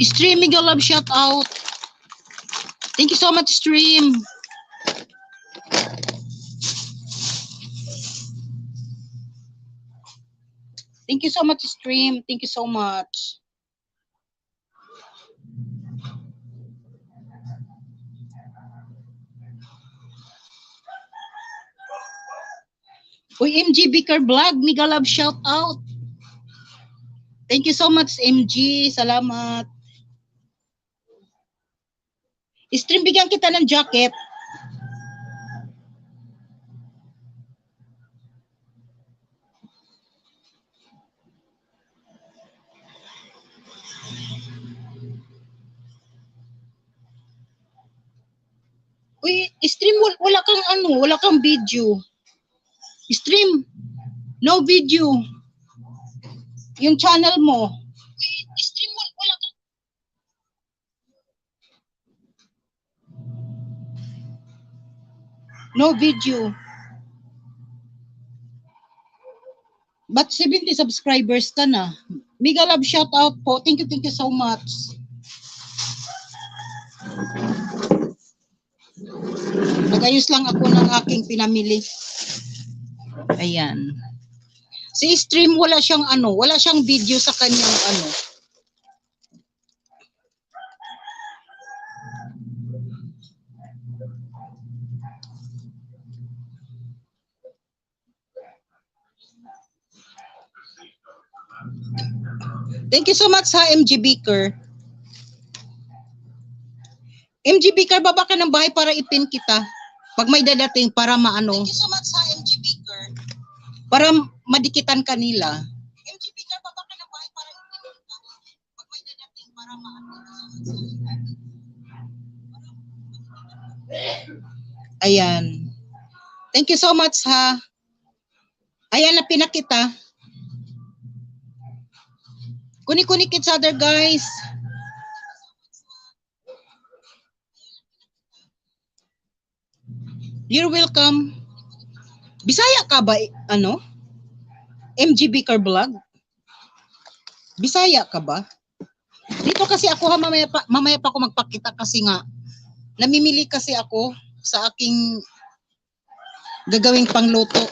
Streaming your love, shout out. Thank you so much, stream. Thank you so much, stream. Thank you so much. Uy, MG Bicker Vlog, mega love, shout out. Thank you so much, MG. Salamat. Stream, bigyan kita ng jacket. Uy, stream, wala kang ano, wala kang video. Stream, no video. Yung channel mo. Uy, stream, wala kang... No video. But 70 subscribers ka na. Mega love, shout out po. Thank you so much. Nagayos lang ako ng aking pinamili. Ayan. Si stream, wala siyang ano, wala siyang video sa kanyang ano. Thank you so much ha, MG Beaker. MG Beaker, baba ka ng bahay para ipin kita. Pag may dadating para maano. Thank you so much ha, MG Beaker. Para madikitan kanila. MG Beaker, baba ka ng bahay para ipin kita. Pag may dadating para maano. Ayan. Thank you so much ha. Ayan na pinakita. Kuni-kuni each other, guys. You're welcome. Bisaya ka ba? Ano? MG Beaker Vlog? Bisaya ka ba? Dito kasi ako ha, mamaya pa ako magpakita kasi nga namimili kasi ako sa aking gagawing pangluto.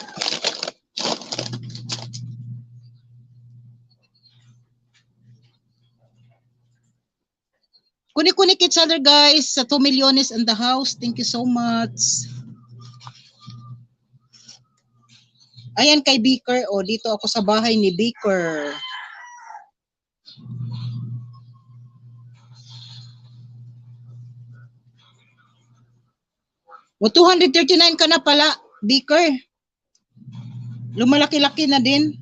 Kuni-kuni each other, guys. Sa 2 milyones in the house. Thank you so much. Ayan kay Beaker. O, dito ako sa bahay ni Beaker. O, 239 ka na pala, Beaker. Lumalaki-laki na din.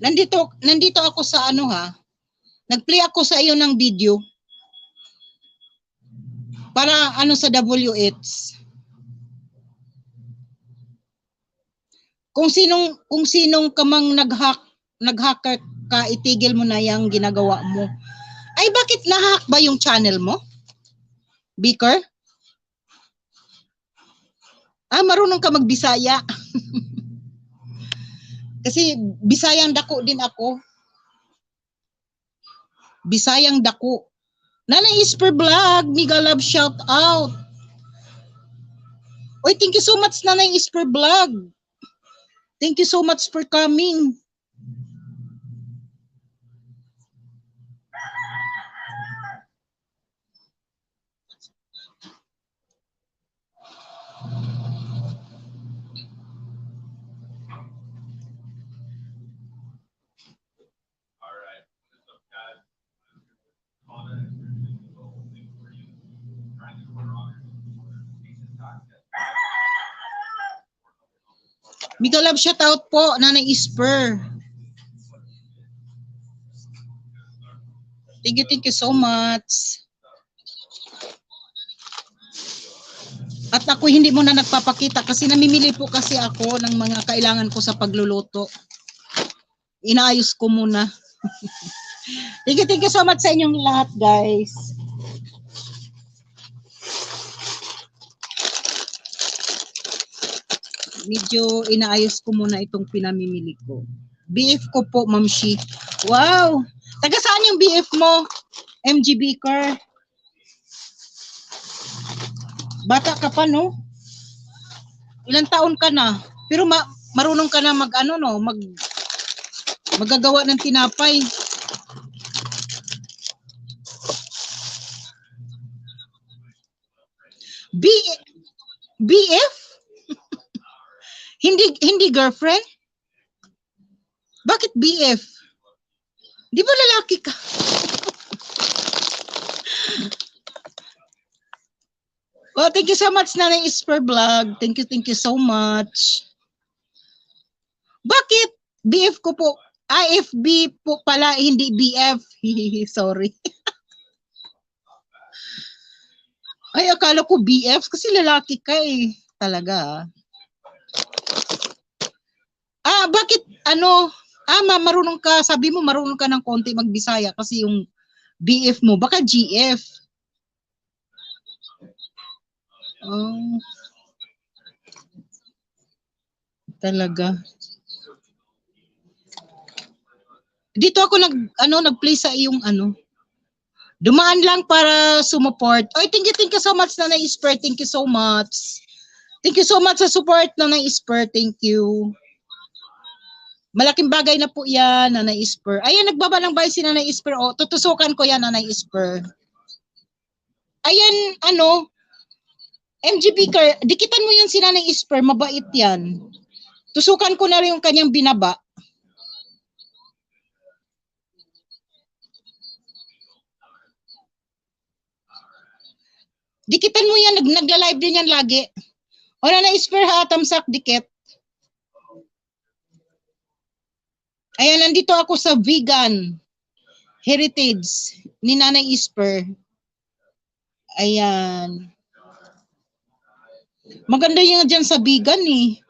Nandito ako sa ano ha. Nag-play ako sa iyo ng video. Para ano sa WH. Kung sinong kamang nag-hacker ka, itigil mo na yung ginagawa mo. Ay, bakit nahack ba yung channel mo? Beaker? Marunong ka magbisaya. Kasi Bisayang dako din ako. Bisayang dako. Nanay Isper Vlog, mega love shout out. Oy, thank you so much Nanay Isper Vlog. Thank you so much for coming. Mega love shout out po, Nanay Isper. Thank you so much. At ako hindi mo na nagpapakita kasi namimili po kasi ako ng mga kailangan ko sa pagluluto. Inaayos ko muna. Thank you so much sa inyong lahat, guys. Medyo inaayos ko muna itong pinamimili ko. BF ko po, Ma'am Shi. Wow! Taga saan yung BF mo? MG Beaker. Bata ka pa, no? Ilang taon ka na? Pero marunong ka na magagawa ng tinapay. BF? Hindi girlfriend? Bakit BF? Di ba lalaki ka? Oh, thank you so much, Nanay Isper Vlog. Thank you so much. Bakit? BF ko po. IFB po pala, hindi BF. Sorry. Ay, akala ko BF kasi lalaki ka eh. Talaga. Bakit marunong ka, sabi mo marunong ka ng konti magbisaya kasi yung BF mo, baka GF. Talaga. Dito ako nag-play sa iyong Dumaan lang para sumuport. Oy, thank you so much Nanay Isper. Thank you so much. Thank you so much sa support Nanay Isper. Thank you. Malaking bagay na po yan, Nanay Isper. Ayan, nagbabalang bay si Nanay Isper. O, tutusukan ko yan, Nanay Isper. Ayan, MG Beaker, dikitan mo yan si Nanay Isper. Mabait yan. Tusukan ko na rin yung kanyang binaba. Dikitan mo yan, nagla-live din yan lagi. O, Nanay Isper ha, tamsak, dikit. Ayan, nandito ako sa vegan heritage ni Nanay Isper. Ayan. Maganda yung dyan sa vegan eh.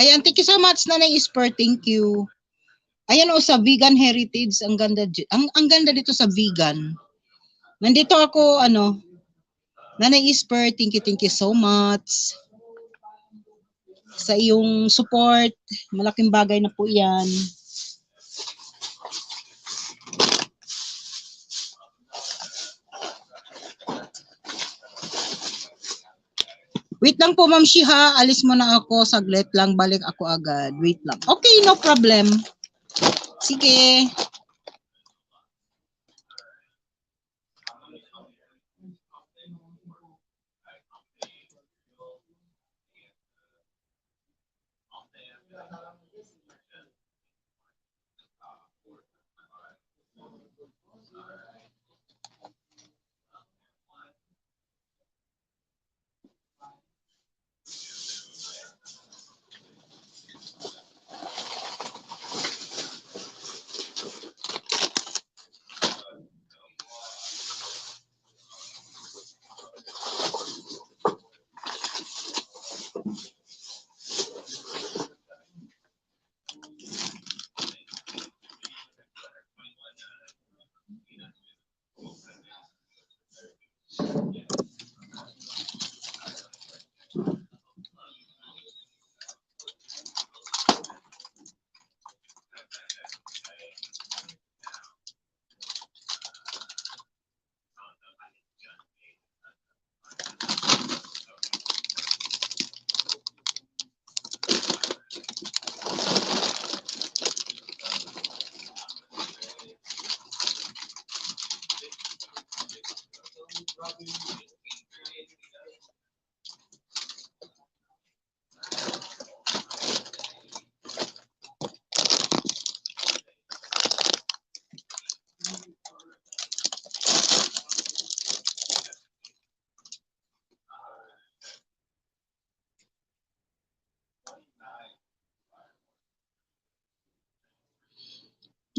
Ayan, thank you so much Nanay Isper, thank you. Ayan sa vegan heritage, ang ganda ganda dito sa vegan. Nandito ako Nanay Isper, thank you so much sa iyong support. Malaking bagay na po 'yan. Wait lang po, Ma'am Shiha. Alis mo na ako. Saglit lang. Balik ako agad. Wait lang. Okay, no problem. Sige.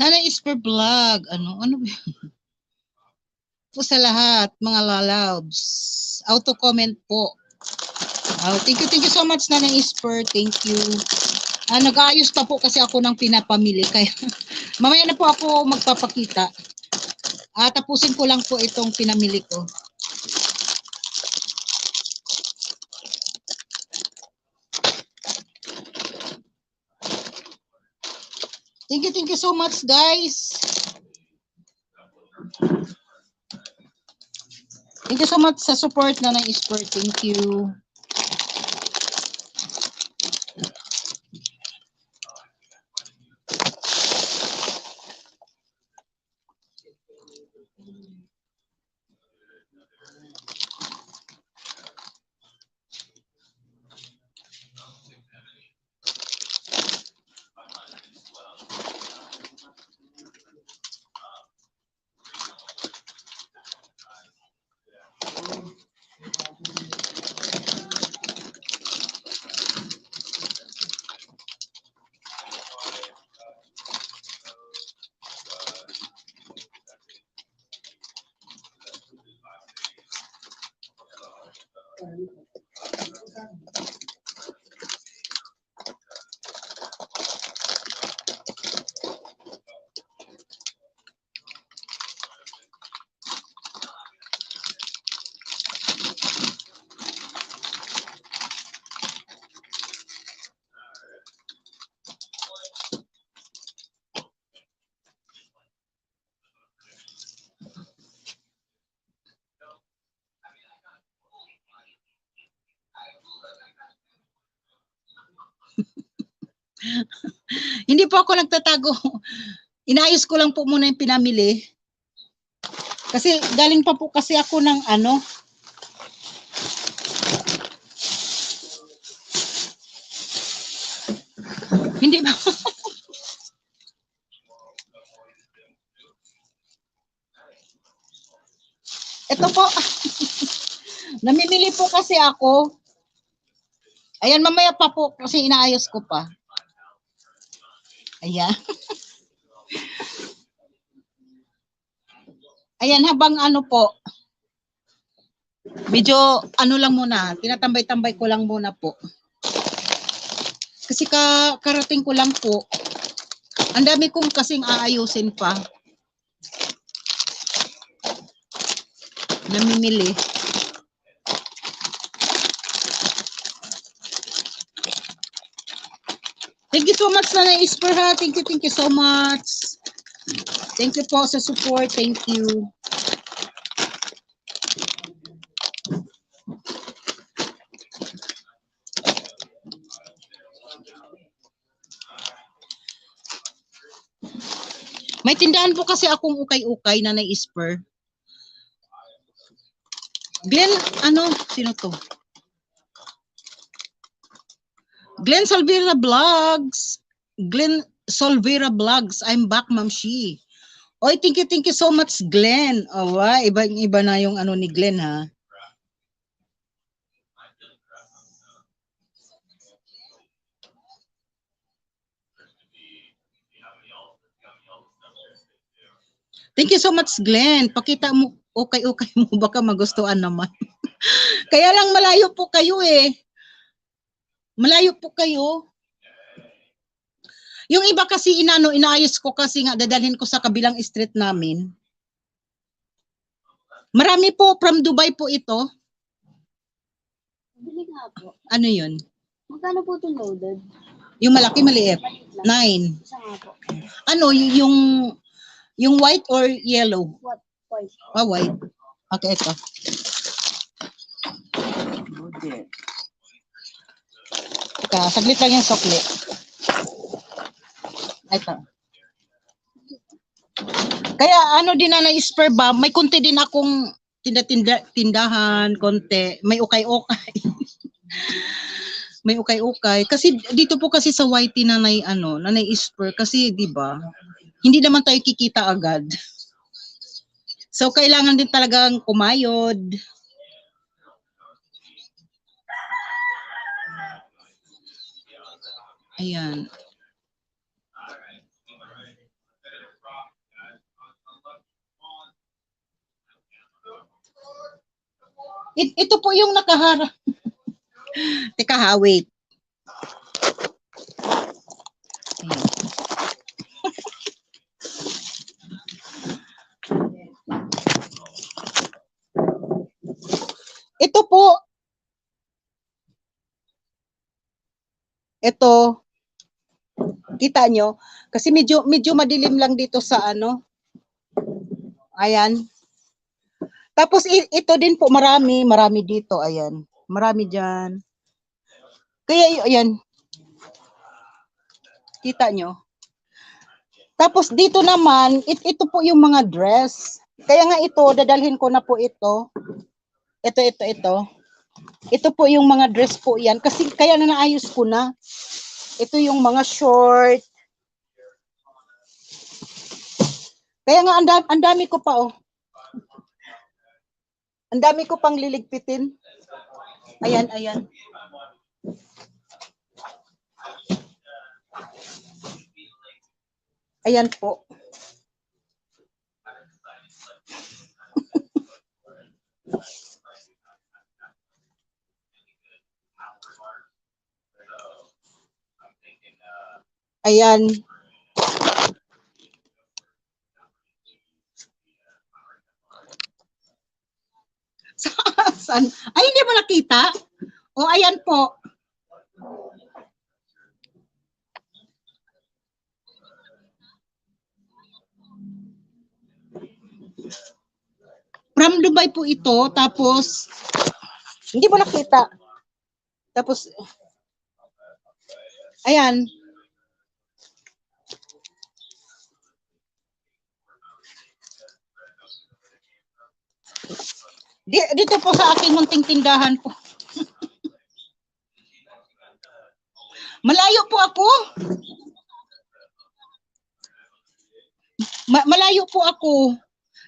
Nanay is per vlog. Ano ba? Po sa lahat, mga lalabs. Auto-comment po. Thank you so much, Nanay Isper. Thank you. Nag-aayos pa po kasi ako ng pinapamili. Kaya mamaya na po ako magpapakita. Tapusin ko lang po itong pinamili ko. Thank you so much, guys. Thank you so much sa support na ng Isper. Thank you. Hindi po ako nagtatago. Inayos ko lang po muna yung pinamili. Kasi galing pa po kasi ako ng hindi ba? Ito po. Namimili po kasi ako. Ayan, mamaya pa po kasi inaayos ko pa. Ayan. Ayan, habang po, medyo lang muna, tinatambay-tambay ko lang muna po. Kasi karating ko lang po. Ang dami kong kasing aayusin pa. Namimili. Thank you so much, Nanay Isper, ha. Thank you so much. Thank you po sa support. Thank you. May tindahan po kasi akong ukay-ukay, Nanay Isper. Glenn, sino to? Glenn Salvera Vlogs. Glenn Solvera Vlogs. I'm back, Ma'am Shi. Oy, thank you so much, Glenn. Iba na yung ni Glenn, ha. Thank you so much, Glenn. Pakita mo, okay mo, baka magustuhan naman. Kaya lang malayo po kayo eh. Malayo po kayo. Yung iba kasi inaayos ko kasi nga dadalhin ko sa kabilang street namin. Marami po from Dubai po ito. Bili nga po. Ano yun? Magkano po ito loaded? Yung malaki, maliit? 9. Isa nga po. Yung white or yellow? What? White. White. Okay, ito. Saglit lang yung sokli. Ito. Kaya din na Isper ba, may konti din akong tindahan, konti. May ukay-ukay. May ukay-ukay. Kasi dito po kasi sa YT Nanay Isper, kasi 'di ba? Hindi naman tayo kikita agad. So kailangan din talagang kumayod. Ayan. Ito po yung nakaharap. Teka ha, wait. Ito po. Ito. Kita nyo? Kasi medyo madilim lang dito sa ano. Ayan. Tapos ito din po, marami dito. Ayan. Marami dyan. Kaya ayan. Kita nyo? Tapos dito naman, ito po yung mga dress. Kaya nga ito, dadalhin ko na po ito. Ito. Ito po yung mga dress po yan. Kasi kaya na naayos ko na. Ito yung mga short. Kaya nga ang dami ko pa oh. Ang dami ko pang liligpitin. Ayan. Ayan po. Ayan. Saan? Ay, hindi mo nakita? O, ayan po. From Dubai po ito, tapos, hindi mo nakita. Tapos, ayan. Dito po sa aking munting tindahan po. Malayo po ako. Malayo po ako.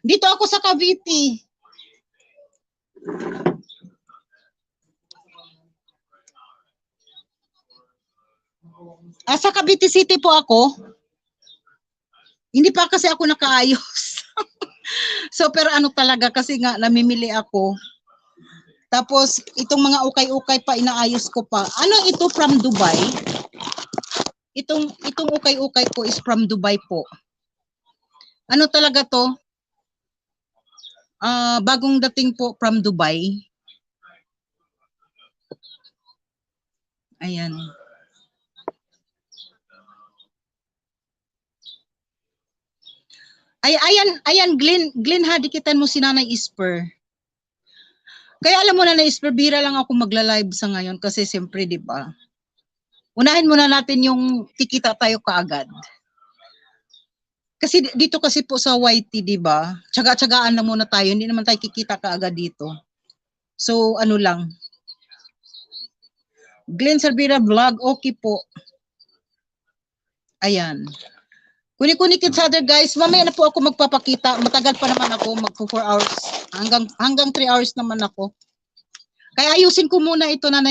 Dito ako sa Cavite. Sa Cavite City po ako. Hindi pa kasi ako nakaayos. So, pero ano talaga, kasi nga, namimili ako. Tapos, itong mga ukay-ukay pa, inaayos ko pa. Ano ito from Dubai? Itong ukay-ukay ko is from Dubai po. Ano talaga to? Bagong dating po from Dubai. Ayan. Ayan, Glenn ha, dikitan mo si Nanay Isper. Kaya alam mo na, Nanay Isper, bira lang ako magla-live sa ngayon kasi siyempre, di ba? Unahin muna natin yung kikita tayo kaagad. Kasi dito kasi po sa YT, di ba? Tsaga-tsagaan na muna tayo, hindi naman tayo kikita kaagad dito. So, ano lang. Glenn Servira Vlog, okay po. Ayan. Kuni-kuni kids other guys, mamaya na po ako magpapakita. Matagal pa naman ako, magpo 4 hours. Hanggang 3 hours naman ako. Kaya ayusin ko muna ito na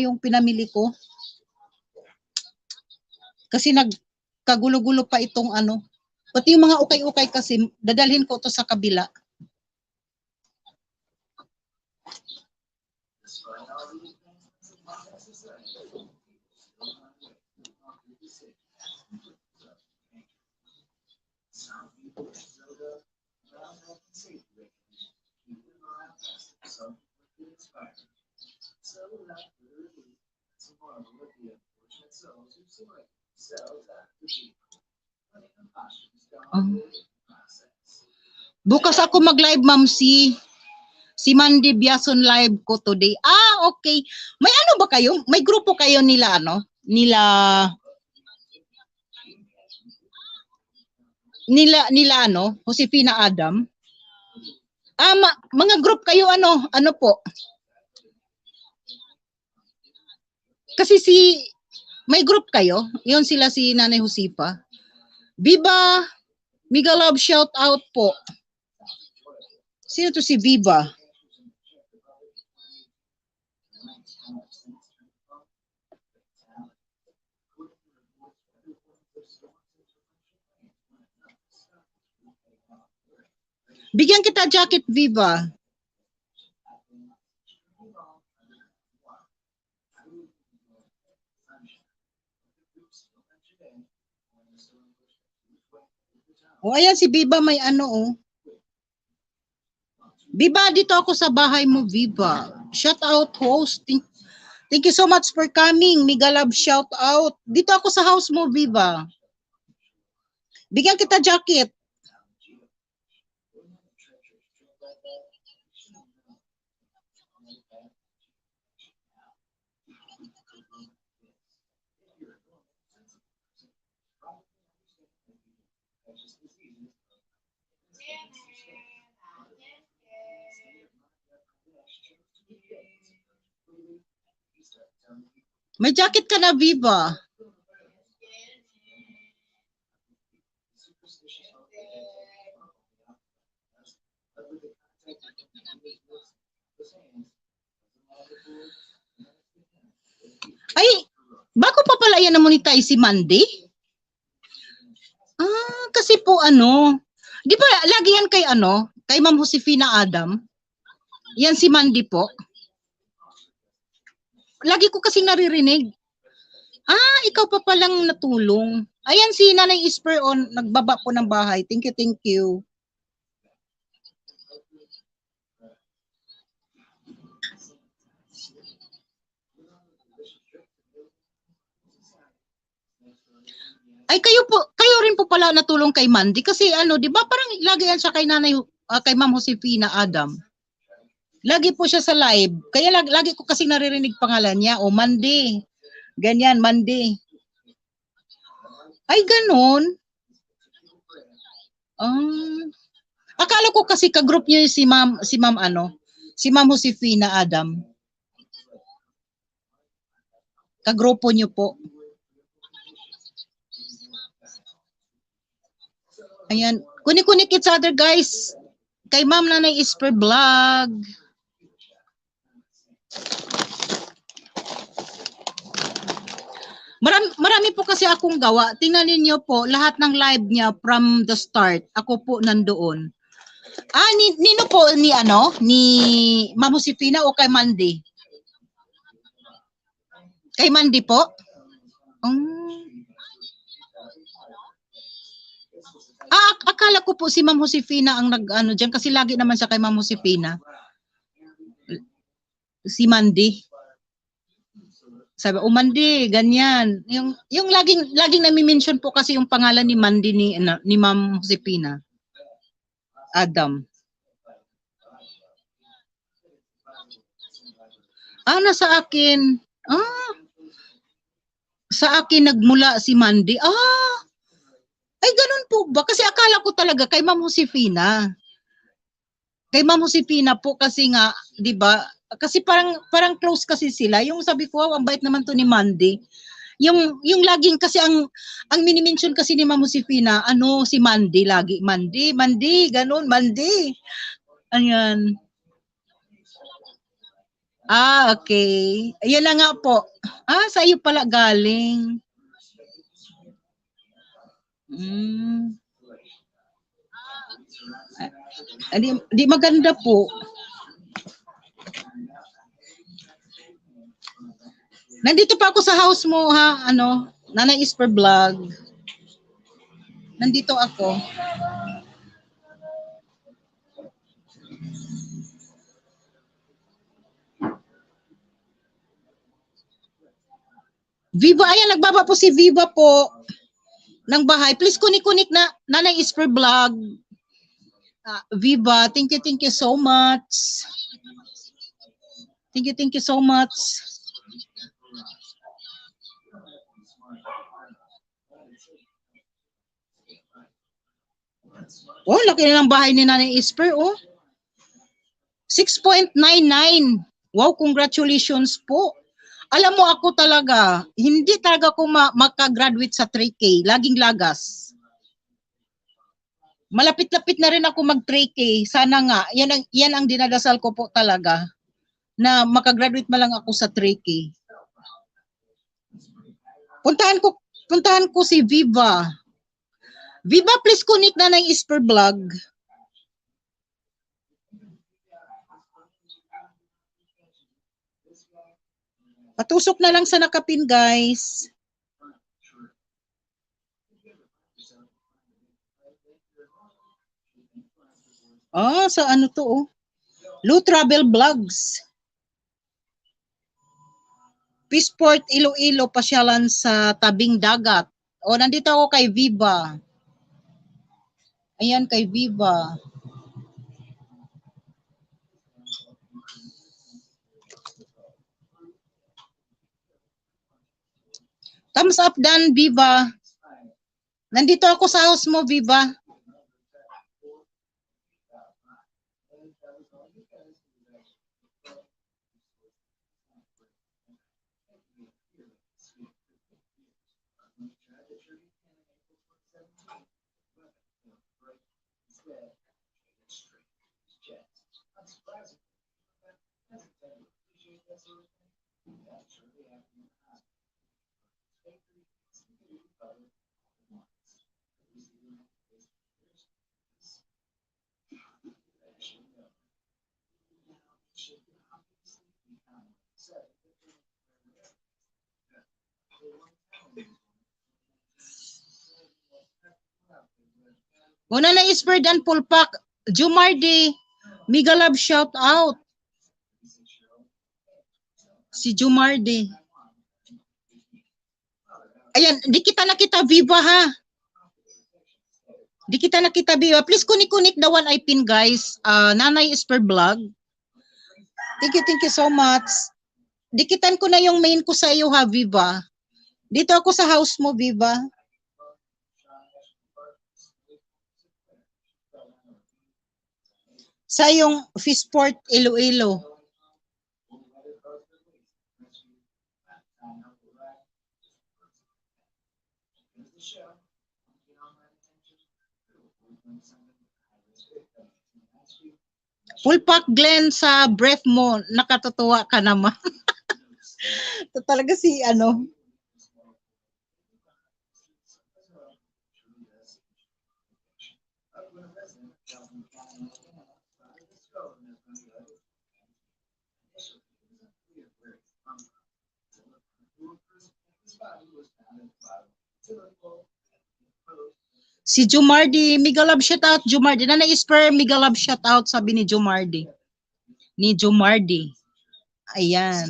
yung pinamili ko. Kasi nagkagulo-gulo pa itong ano. Pati yung mga ukay-ukay kasi, dadalhin ko to sa kabila. Bukas ako mag-live, Ma'am si Mandy Biason live ko today. Okay. May ano ba kayo? May grupo kayo nila ano? Nila ano? Josefina Adam? Mga group kayo ano po? Kasi may group kayo? Yun sila si Nanay Josefa. Viva Mega Love shout out po. Sino to si Viva? Bigyan kita jacket, Viva. O ayan si Viva may ano oh. Viva, dito ako sa bahay mo, Viva. Shout out host. Thank you so much for coming. Mega love shout out. Dito ako sa house mo, Viva. Bigyan kita jacket. May jacket ka na, Viva. Ay, bago pa pala yan na-monetize si Mandy? Kasi po ano, di ba lagi yan kay ano, kay Ma'am Josefina Adam? Yan si Mandy po. Lagi ko kasi naririnig. Ikaw pa palang natulong. Ayan si Nanay Isper on, nagbaba po ng bahay. Thank you, thank you. Ay kayo rin po pala natulong kay Mandy kasi ano, 'di ba parang lagi yan siya kay kay Ma'am Josefina Adam. Lagi po siya sa live. Kaya lagi ko kasi naririnig pangalan niya, o Mandy. Ganyan, Mandy. Ay ganun. Akala ko kasi ka-group niyo si Ma'am si Ma'am Josefina Adam. Ka-grupo niyo po. Ayan. Kunik-kunik each other, guys. Kay Ma'am Nanay Isper Vlog. Marami po kasi akong gawa. Tingnan niyo po, lahat ng live niya from the start. Ako po nandoon. Nino po ni Ma'am Josefina o kay Mandy? Kay Mandy po? Akala ko po si Ma'am Josefina ang nag-ano diyan kasi lagi naman siya kay Ma'am Josefina. Si Mandy. Sabi, Mandy, ganyan. Yung laging nami-mention po kasi yung pangalan ni Mandy ni Ma'am Josefina. Adam. Nasa akin. Sa akin nagmula si Mandy. Ay, ganun po ba? Kasi akala ko talaga kay Ma'am Josefina. Kay Ma'am Josefina po kasi nga, 'di ba? Kasi parang close kasi sila. Yung sabi ko, ang bait naman to ni Mandy. Yung laging kasi ang mini-mention kasi ni Ma'am Josefina, si Mandy lagi. Mandy, ganun, Mandy. Ayan. Okay. Ayan na nga po. Sa iyo pala galing. Di maganda po. Nandito pa ako sa house mo ha, Nanay Isper Vlog. Nandito ako. Viva, ayan, nagbaba po si Viva po ng bahay. Please kunik-kunik na Nanay Isper Vlog. Viva, thank you so much. Thank you so much. Laki na ng bahay ni Nanay Isper, 6.99. Wow, congratulations po. Alam mo ako talaga, hindi talaga ako makagraduate sa 3K. Laging lagas. Malapit-lapit na rin ako mag 3K. Sana nga, yan ang dinadasal ko po talaga. Na makagraduate man lang ako sa 3K. Puntahan ko si Viva. Viva, please connect na ng Isper Vlog. Patusok na lang sa nakapin, guys. Ah, sa ano to oh? Low Travel Vlogs. Peaceport, Iloilo, pasyalan sa tabing dagat. O, nandito ako kay Viva. Ayan, kay Viva. Thumbs up dan, Viva. Nandito ako sa house mo, Viva. Una na isper dan pulpak. Jumardi. Mega love shout out. Si Jumardi. Ayan, di kita nakita Viva ha. Di kita nakita Viva. Please kunik-kunik the one I pin guys. Nanay Isper Vlog. Thank you so much. Dikitan ko na yung main ko sa iyo ha, Viva. Dito ako sa house mo, Viva. Sa yung Fishport, Iloilo. Full pack Glenn sa breath mo, nakatutuwa ka naman. Ito talaga si ano. Si Jumardi, mega love shout out Jumardi. Na na-isper mega love shout out sabi ni Jumardi. Ni Jumardi. Ayan.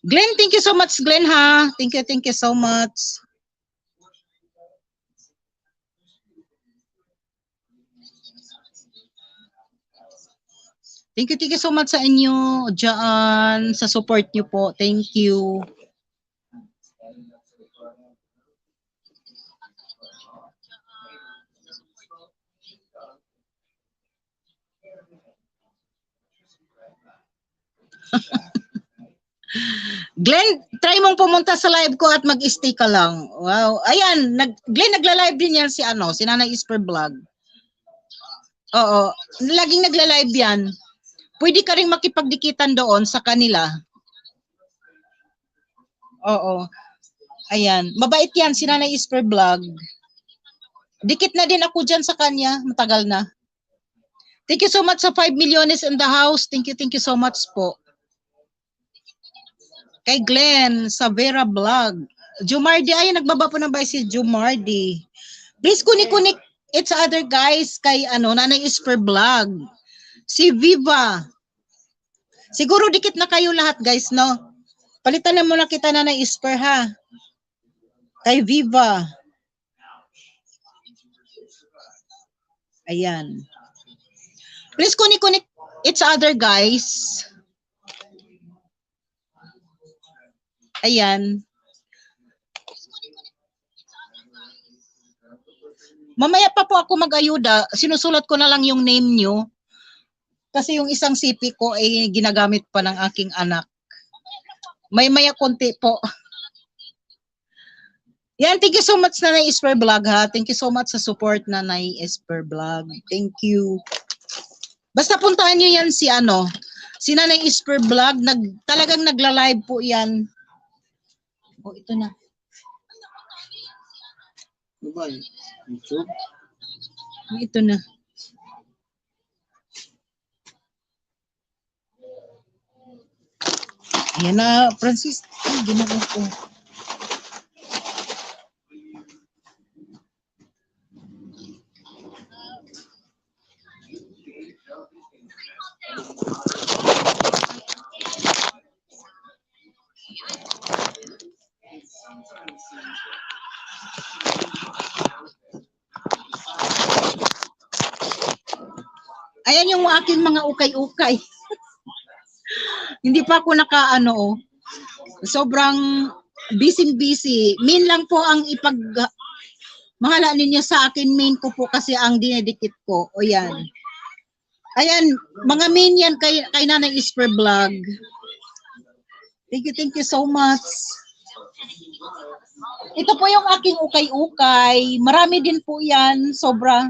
Glenn, thank you so much Glenn ha. Thank you so much. Thank you so much sa inyo dyan, sa support nyo po. Thank you. Glenn, try mong pumunta sa live ko at mag-stay ka lang. Wow. Ayan, Glenn, nagla-live din yan si ano, si Nanay Isper Vlog. Oo, laging nagla-live yan. Pwede ka rin makipagdikitan doon sa kanila. Oo. Ayan, mabait yan si Nanay Isper Vlog. Dikit na din ako dyan sa kanya, matagal na. Thank you so much sa 5 milyones in the house. Thank you so much po. Kay Glenn sa Vera Vlog. Jumardi, ay nagbaba po ng bay si Jumardi. Please kunik-kunik it's other guys kay ano, Nanay Isper Vlog. Si Viva. Siguro dikit na kayo lahat guys, no? Palitan na muna kita Nanay Isper ha. Kay Viva. Ayan. Please kunik-kunik it's other guys. Ayan. Mamaya pa po ako mag-ayuda. Sinusulat ko na lang yung name nyo. Kasi yung isang CP ko ay ginagamit pa ng aking anak. May konti po. Yan, thank you so much Nanay Esper Vlog ha. Thank you so much sa support Nanay Esper Vlog. Thank you. Basta puntahan nyo yan si ano, si Nanay Esper Vlog. Talagang nagla-live po yan. Oh, ito na. YouTube? Ito na. Ayan na, Francis. Ay, ginawa ko. Ayan yung aking mga ukay-ukay. Hindi pa ako nakaano, oh. Sobrang busy-busy. Min lang po ang mahala ninyo sa akin, main ko po kasi ang dinedikit ko. O yan. Ayan, mga main yan kay Nanay Isper Vlog. Thank you so much. Ito po yung aking ukay-ukay. Marami din po yan. Sobra.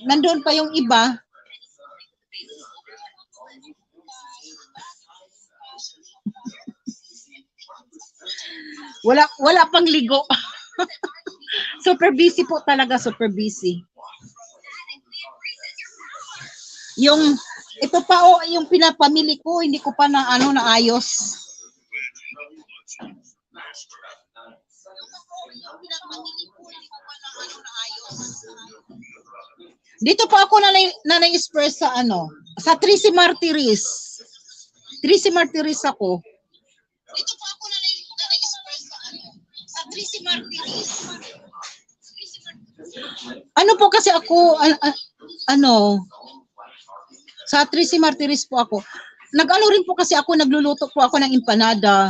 Nandun pa yung iba. Wala pang ligo. Super busy po talaga, super busy. Ito pa yung pinapamili ko, hindi ko pa naayos. Dito pa ako nanay-express sa Tracy Martires. Tracy Martires ako. Dito pa ako nanay-express sa Tracy Martires. Ano po kasi ako, sa Tracy Martires po ako. Nag-ano rin po kasi ako, nagluluto po ako ng empanada.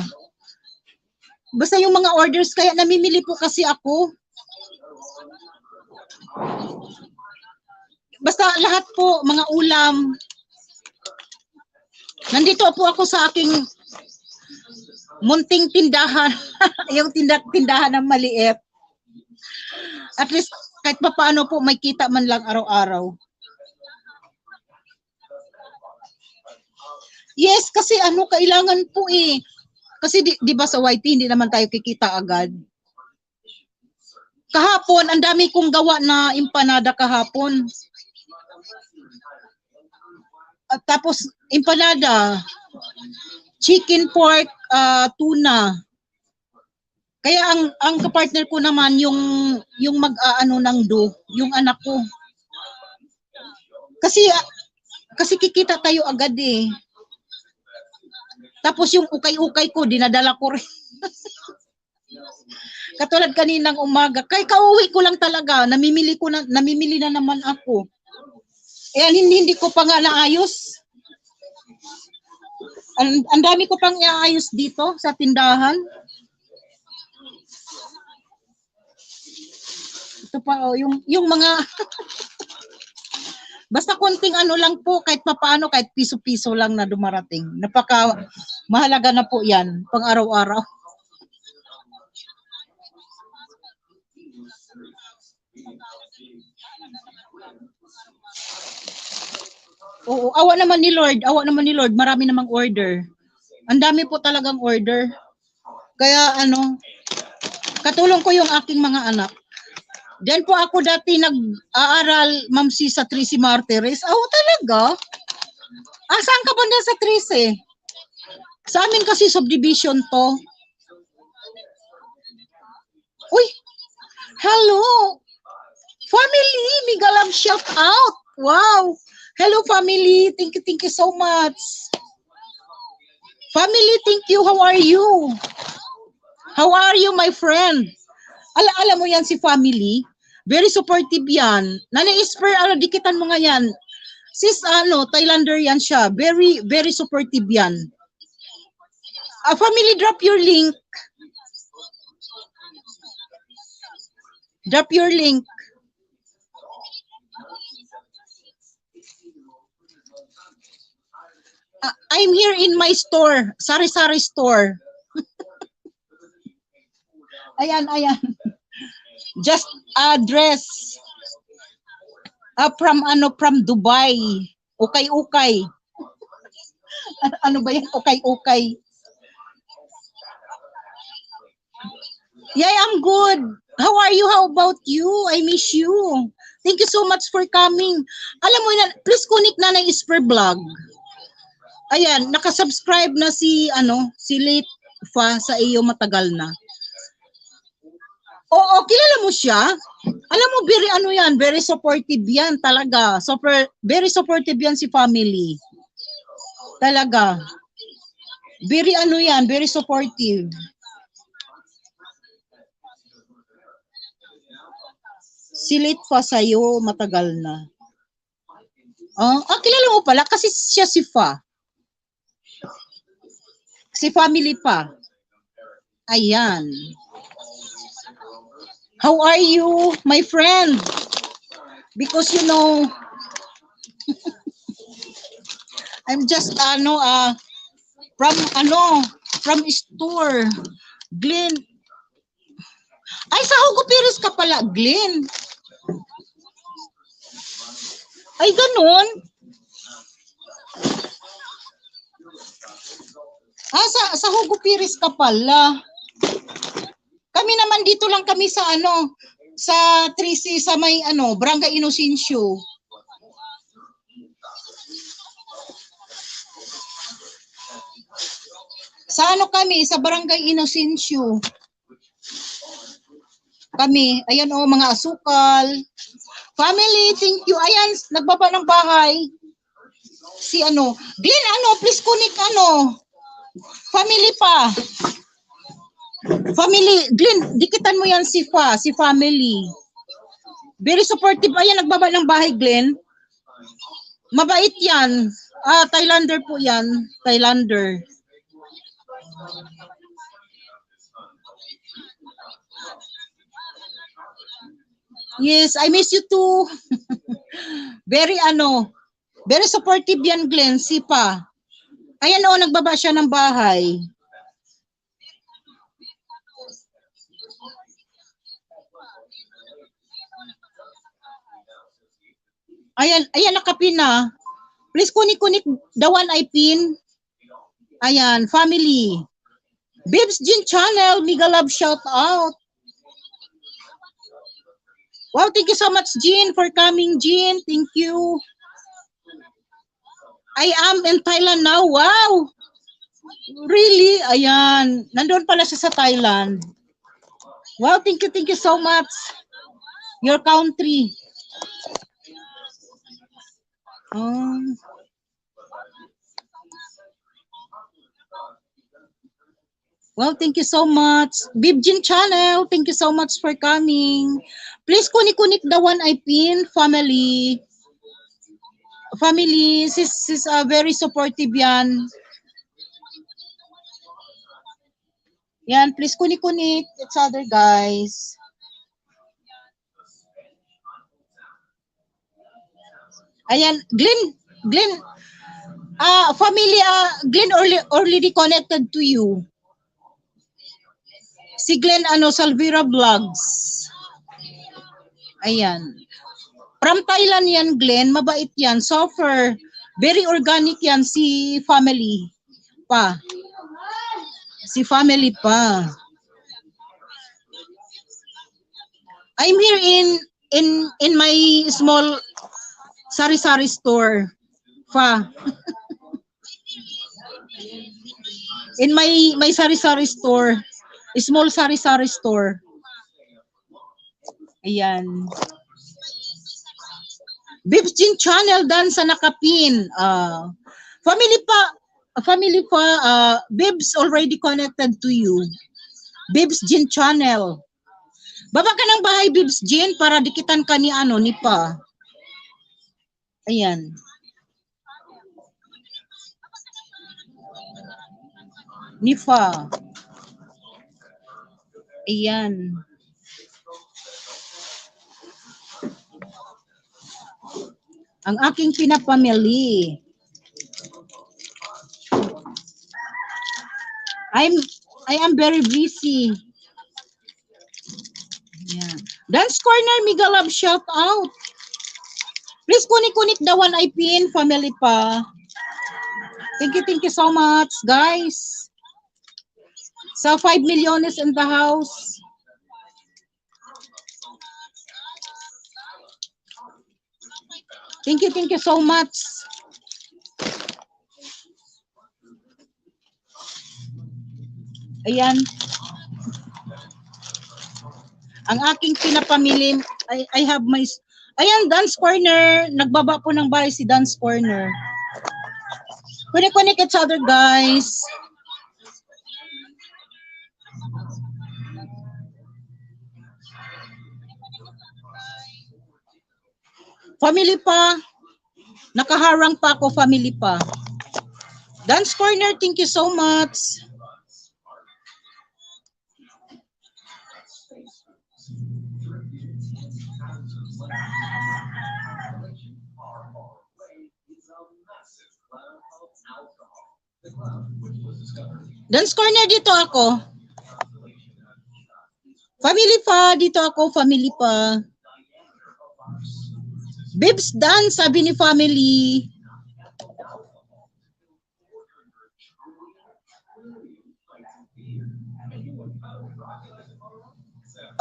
Basta yung mga orders, kaya namimili po kasi ako. Basta lahat po, mga ulam. Nandito po ako sa aking munting tindahan. Yung tindahan ng maliit. At least, kahit pa paano po, may kita man lang araw-araw. Yes, kasi kailangan po eh. Kasi di ba sa YT, hindi naman tayo kikita agad. Kahapon, ang dami kong gawa na empanada kahapon. At tapos, empanada, chicken, pork, tuna. Kaya ang kapartner ko naman, yung mag-aano ng dough, yung anak ko. Kasi kikita tayo agad eh. Tapos yung ukay-ukay ko, dinadala ko rin. Katulad kaninang umaga, kay kauwi ko lang talaga, namimili na naman ako. Ayan, hindi ko pa nga naayos. Ang dami ko pang iaayos dito sa tindahan. Ito pa yung mga basta konting lang po, kahit papaano, kahit piso-piso lang na dumarating. Napaka mahalaga na po yan, pang araw-araw. Oo, awa naman ni Lord, marami namang order. Ang dami po talagang order. Kaya katulong ko yung aking mga anak. Diyan po ako dati nag-aaral, Ma'am Si, sa Tracy Martires. Talaga? Saan ka ba na sa Tracy? Sa amin kasi subdivision to. Uy! Hello! Family! Mega love shout out! Wow! Hello family! Thank you so much! Family, thank you! How are you? How are you, my friend? Alam mo yan si family? Very supportive yan. Nanay-isper, dikitan mo nga yan. Sis, Thailander yan siya. Very, very supportive yan. Family, drop your link. Drop your link. I'm here in my store. Sari-sari store. Ayan. Just address. From Dubai. Ukay-ukay. Ano ba yan? Ukay-ukay. Yeah, I'm good. How are you? How about you? I miss you. Thank you so much for coming. Alam mo na, please connect na ng Isper Vlog. Ayan, nakasubscribe na si Late Fa sa iyo matagal na. Oo, kilala mo siya? Alam mo, very supportive yan talaga. Very supportive yan si family. Talaga. Very supportive. Si Late Fa sa'yo, matagal na. Kilala mo pala kasi siya si Fa. Si family pa. Ayan. How are you, my friend? Because you know, I'm just from store. Glenn. Ay, sa Hugo Perez ka pala, Glenn. Ay, ganun. Sa Hugo Perez ka pala. Kami naman dito lang kami sa sa 3C sa may Barangay Inocencio. Sa kami, sa Barangay Inocencio. Kami, ayan mga asukal. Family, thank you. Ayan, nagbaba ng bahay. Si Glenn, please connect family pa. Family, Glenn, dikitan mo yan si family. Very supportive. Ayan, nagbaba ng bahay, Glenn. Mabait yan. Thailander po yan. Thailander. Yes, I miss you too. Very very supportive yan, Glenn, si Pa. Ayan nagbaba siya ng bahay. Ayan nakapin na. Please kunik the one I pin. Ayan, family. Bibs Jean Channel, mega love shout out. Wow, thank you so much, Jean, for coming, Jean. Thank you. I am in Thailand now. Wow. Really? Ayan. Nandun pala siya sa Thailand. Wow, thank you so much. Your country. Well, thank you so much. Bibjin Channel, thank you so much for coming. Please kunik the one I pin, family. Family, sis very supportive yan. Yan, please kunik each other, guys. Ayan, Glenn, family, Glenn already connected to you. Si Glenn, Salvira Vlogs. Ayan. From Thailand yan, Glenn. Mabait yan. Softer. Very organic yan. Si family pa. Si family pa. I'm here in my small sari-sari store. Pa. In my sari-sari store. Small sari-sari store. Ayan. Bibs Jean Channel dan sa nakapin. Family pa, Bibs already connected to you. Bibs Jean Channel. Baba ka ng bahay, Bibs Jean, para dikitan ka ni Pa. Ayan. Ni Fa. Ayan. Ang aking pinapamili. I am very busy. Yeah. Dance Corner, mega love shout out. Please kunik the one I pin, family pa. Thank you so much, guys. So 5 million is in the house. Thank you so much. Ayan. Ang aking pinapamili, I have my... Ayan, Dance Corner. Nagbaba po ng bahay si Dance Corner. Kunik each other, guys. Family pa. Nakaharang pa ako, family pa. Dance Corner, thank you so much. Dance Corner, dito ako. Family pa, dito ako, family pa. Bibs dance, sabi ni family.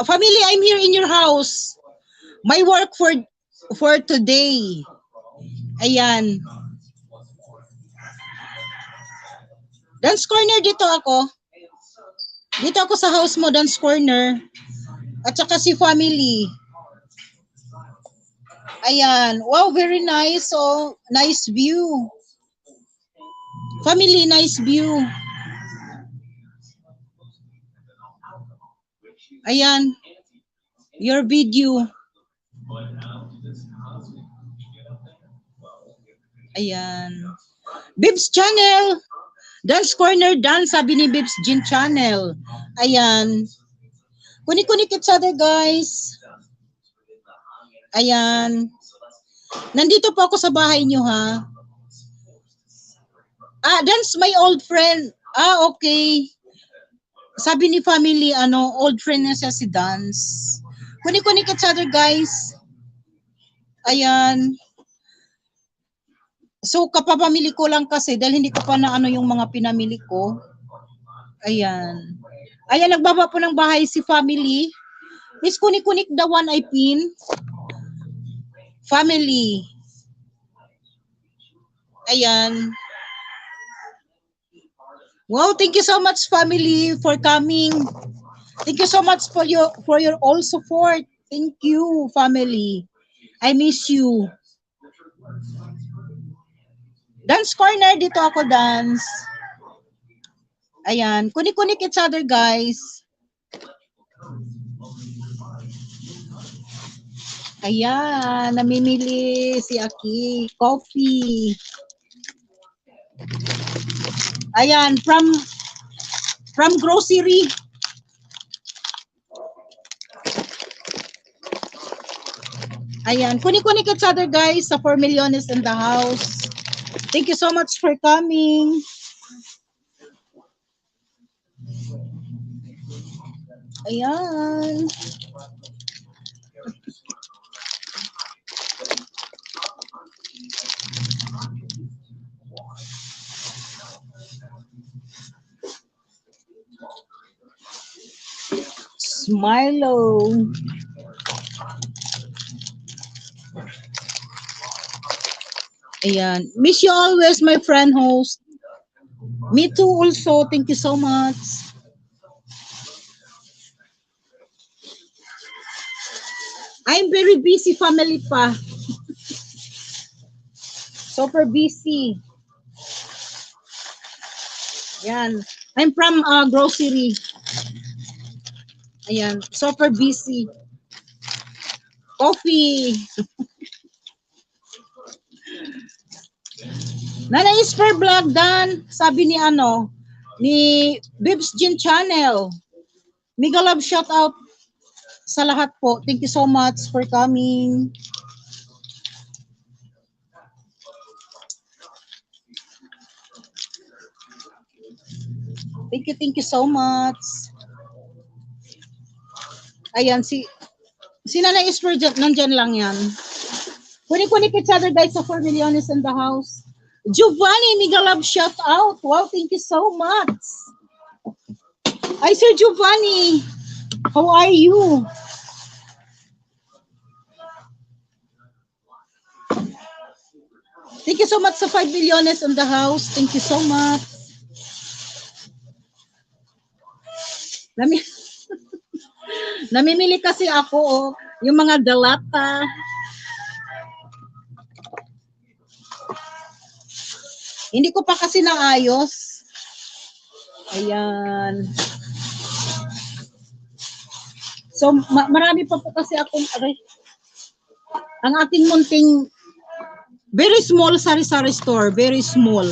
Family, I'm here in your house. My work for today. Ayan. Dance Corner, dito ako. Dito ako sa house mo, Dance Corner. At saka si family. Ayan. Wow, very nice. So, nice view. Family, nice view. Ayan. Your video. Ayan. Bibs Channel. Dance Corner Dance, sabi ni Bibs Jean Channel. Ayan. Kunik-kunik each other, guys. Ayan. Nandito po ako sa bahay nyo, ha? Dance my old friend. Okay. Sabi ni family, old friend na siya si Dance. Kunik-kunik each other, guys. Ayan. So, kapapamili ko lang kasi dahil hindi ko pa na yung mga pinamili ko. Ayan. Ayan, nagbaba po ng bahay si family. Is kunik-kunik the one I pin. Family. Ayan. Wow, thank you so much, family, for coming. Thank you so much for your all support. Thank you, family. I miss you. Dance Corner, dito ako dance. Ayan, kunik-kunik each other, guys. Ayan, namimili si Aki. Coffee. Ayan, from grocery. Ayan, kunik-kunik each other, guys, sa 4 Milliones in the house. Thank you so much for coming. Ayan. Smilo. Ayan. Miss you always, my friend host. Me too also. Thank you so much. I'm very busy, family pa. Super busy. Ayan. I'm from grocery. Ayan. Super busy. Coffee. Nanay is per vlog dan. Sabi ni ni Bibs Jean Channel. Mega love shout out sa lahat po. Thank you so much for coming. Thank you so much. Ayan, si Nanay Isper, nandyan lang yan. Kunik-kunik each other, guys, sa 4 Milliones in the house. Giovanni, mega love shout out. Wow, thank you so much. Hi, Sir Giovanni. How are you? Thank you so much sa 5 Milliones in the house. Thank you so much. Namimili kasi ako, yung mga dalata. Hindi ko pa kasi naayos. Ayan. So, marami pa po kasi akong, ang aking munting Very small sari-sari store. Very small.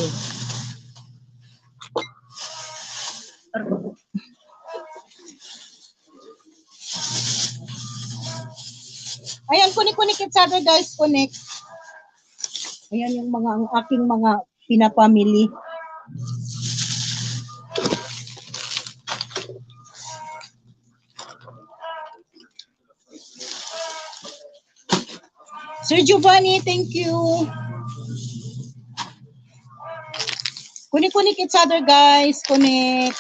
Ayan, kunik-kunik each other guys. Kunik. Ayan yung mga ang aking mga pinapamili. Sir Giovanni, thank you. Kunik-kunik each other guys. Kunik.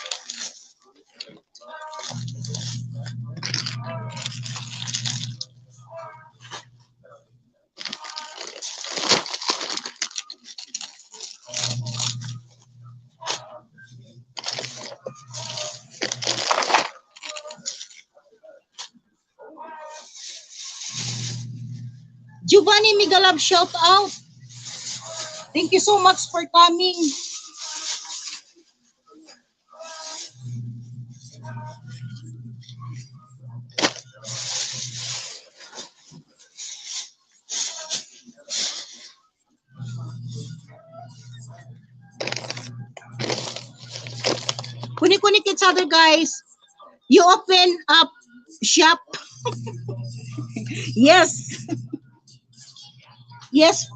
Giovanni Migalab, shout out. Thank you so much for coming. Kunik-kunik each other guys. You open up shop. Yes. Yes.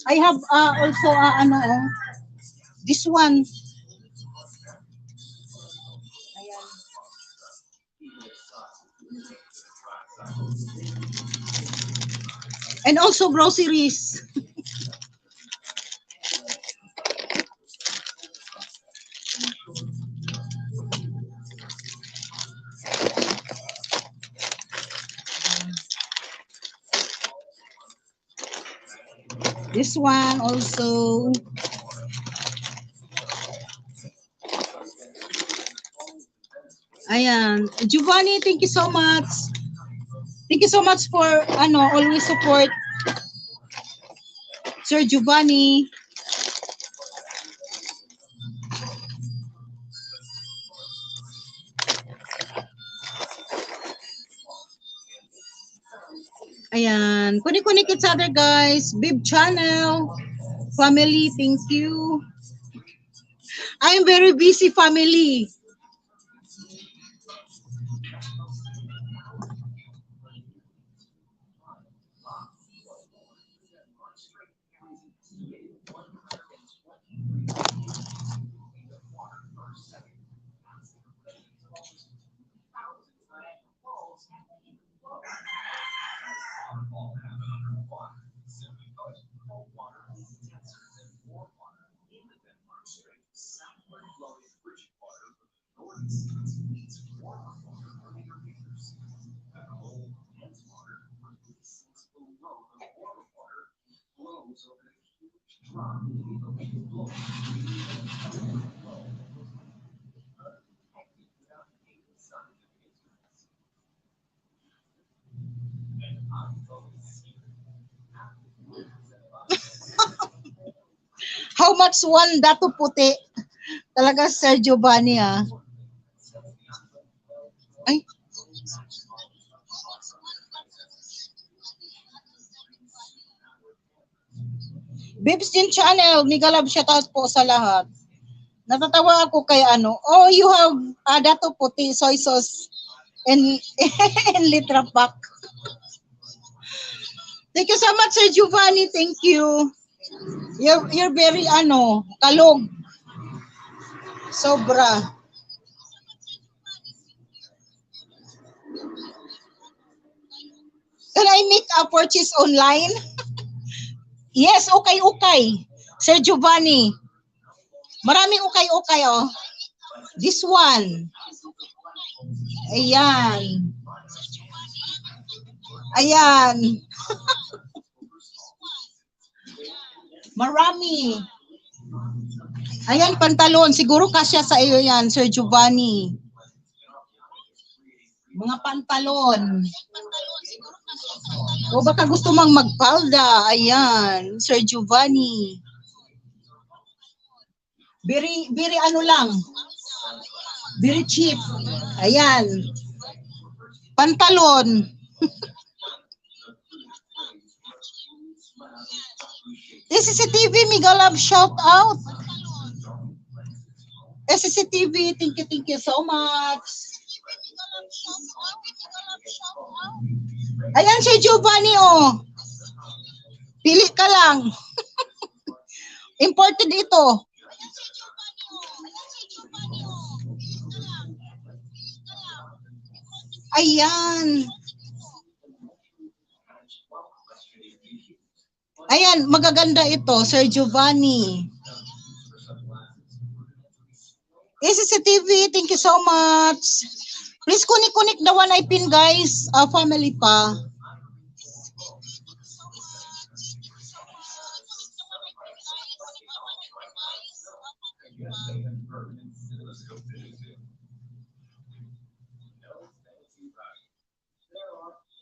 I have also this one. Ayan. And also groceries. This one also. Ayan. Giovanni, thank you so much. Thank you so much for always support Sir Giovanni. Ayan. Kunik-kunik each other guys. Bib channel. Family, thank you. I'm very busy family. How much one dato puti? Talaga Sir Giovanni ah. Ay. Bibs din channel, Migalab shoutout po sa lahat. Natatawa ako kay oh you have dato puti, soy sauce, and, and litra pack. Thank you so much Sir Giovanni, thank you. You're very kalog. Sobra. Can I make a purchase online? Yes, okay. Sir Giovanni. Maraming okay oh. This one. Ayan. Ayan. Marami. Ayan, pantalon. Siguro kasya sa iyo yan, Sir Giovanni. Mga pantalon. O baka gusto mang magpalda. Ayan, Sir Giovanni. Very lang. Very cheap. Ayan. Pantalon. SCTV, Mega Love, shout out. SCTV, thank you so much. Ayan si Giovanni, oh. Pili ka lang. Imported ito. Ayan. Ayan, magaganda ito, Sir Giovanni. SCTV, thank you so much. Please kunik-kunik the one I pin, guys. Family pa.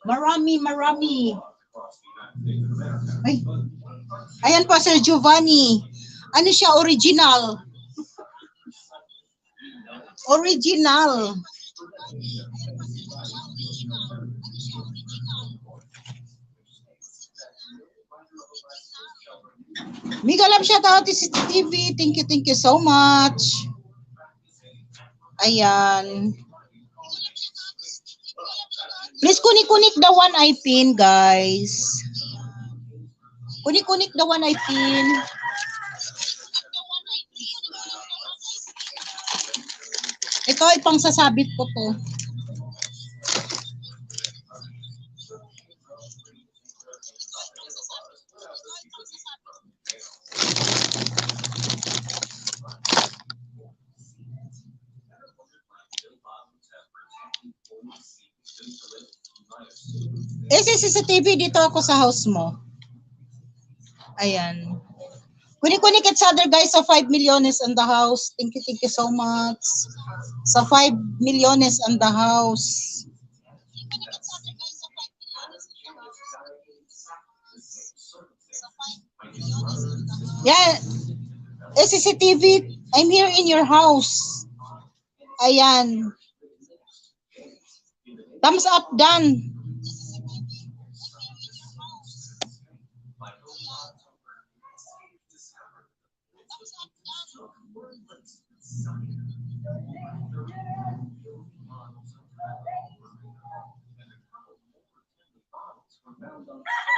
Marami. Ay. Ayan pa, Sir Giovanni. Ano siya, original? Original. Mega love shout out to CCTV. Thank you so much. Ayan. Please kunik-kunik the one I pin, guys. Kunik-kunik the one I pin. Ito, ipang sasabit ko to. CCTV, dito ako sa house mo. Ayan. Kunik-kunik each other, guys, sa 5 milyones in the house. Thank you so much. Sa 5 milyones in the house. Yeah. CCTV, I'm here in your house. Ayan. Thumbs up, done.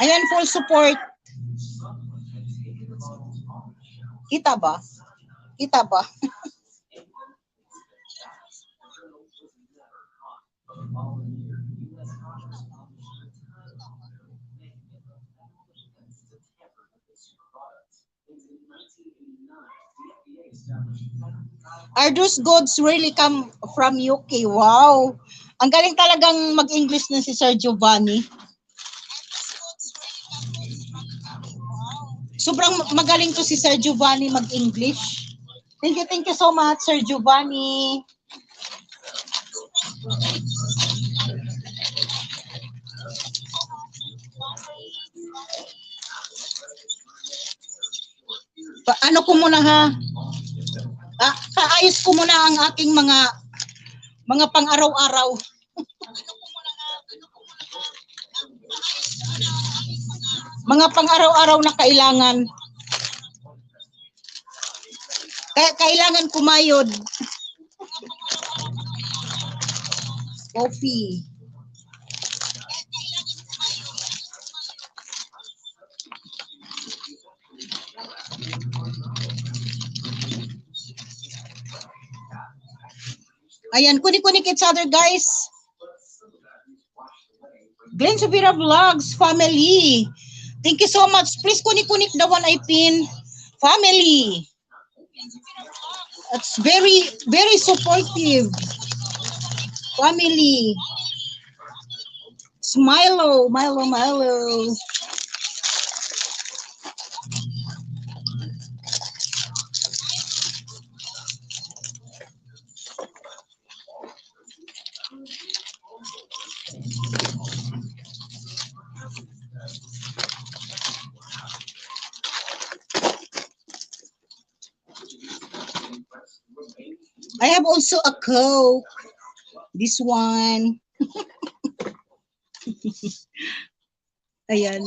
Ayan, full support. Kita ba? Kita ba? Are those goods really come from UK? Wow. Ang galing talagang mag-English na si Sir Giovanni. Sobrang magaling to si Sir Giovanni mag-English. Thank you so much, Sir Giovanni. Ano ko muna ha? Kaayos ko muna ang aking mga pang-araw-araw. Mga pang-araw-araw na kailangan. Kailangan kumayod. Coffee. Ayan, kunik-kunik each other, guys. Glenn Subira Vlogs, family. Thank you so much. Please kunik-kunik the one I pin. Family. It's very supportive. Family. Milo. I have also a Coke. This one. Ayan.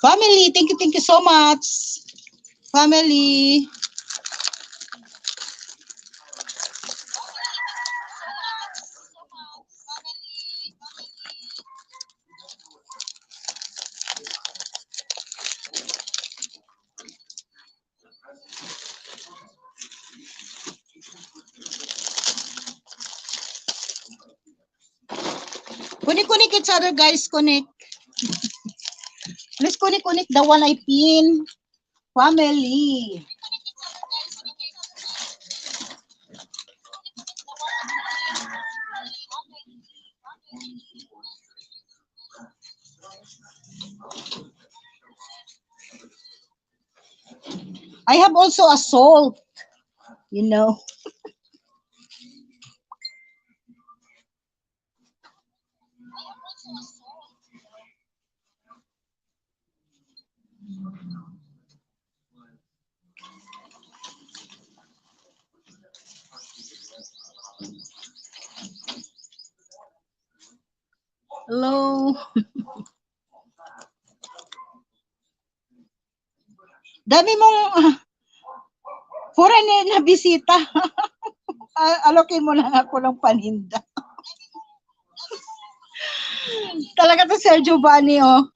Family, thank you so much. Family. Connect each other, guys. Connect. Please connect the one I pin. Family. I have also a salt, you know. Hello. Dami mong foreigner na bisita. Alokin mo lang ako ng paninda. Talaga to Sir Giovanni, oh.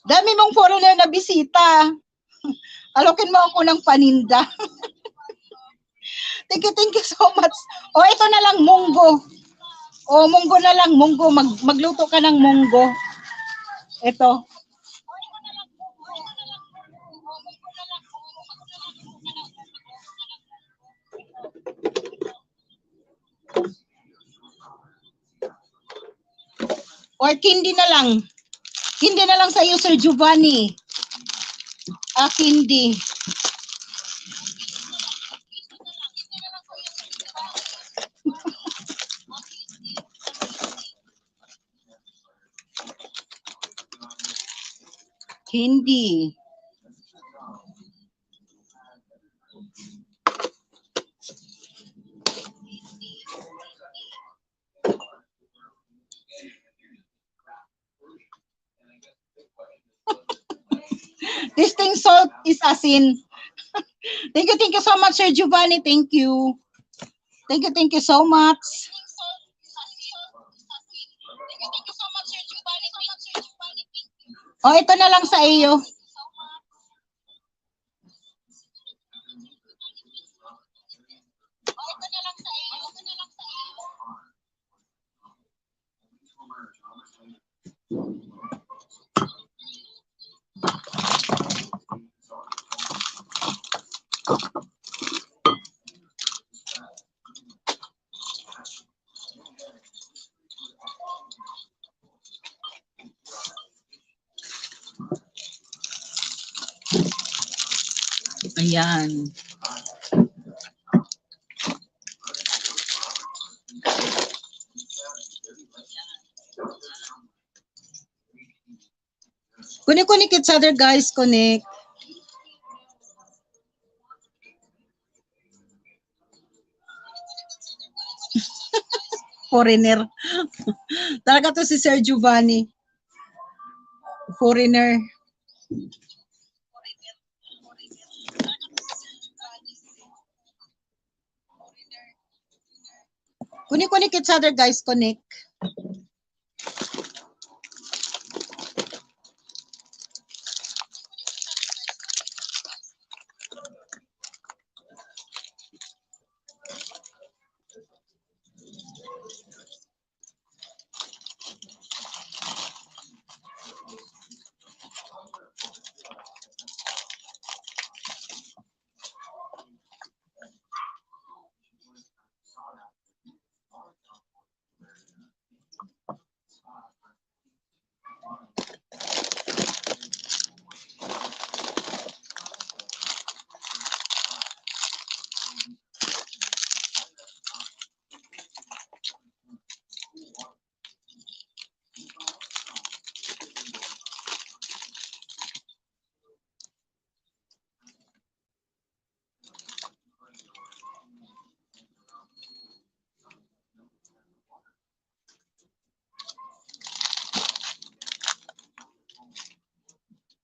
Dami mong foreigner na bisita. Alokin mo ako ng paninda. Thank you so much. Oh, ito na lang, munggo. Oh, munggo na lang, munggo. Magluto ka ng munggo. Ito. Or kindi na lang. Kindi na lang sa iyo, Sir Giovanni. Kindi. Hindi. Tasting salt is asin. Thank you so much, Sir Giovanni. Thank you. Thank you so much. Oh, ito na lang sa iyo. Ayan. Connect each other, guys. Connect. Foreigner. Talaga to si Sir Giovanni. Foreigner. Connect each other, guys. Connect.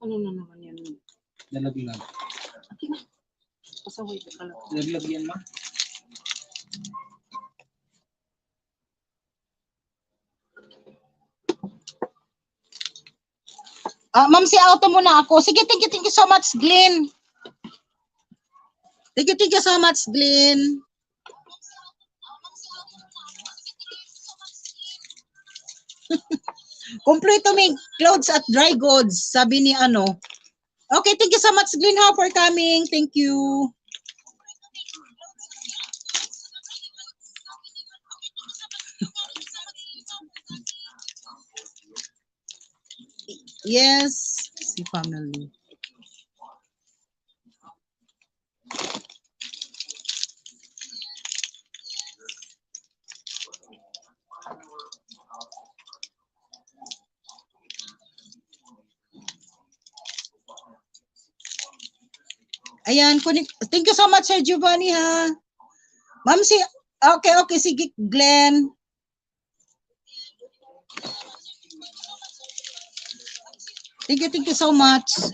Ano na naman yan? Nalaglag. Okay na. Pasaway ka pala. Nalaglag yan, ma. Ma'am, si auto muna ako. Sige, thank you so much, Glenn. Thank you so much, Glenn. Kompleto may clothes at dry goods, sabi ni ano. Okay, thank you so much, Glenn, ha, for coming. Thank you. Yes, si family. Ayan, thank you so much, Sir Giovanni, ha. Ma'am, okay, sige, Glenn. Thank you so much.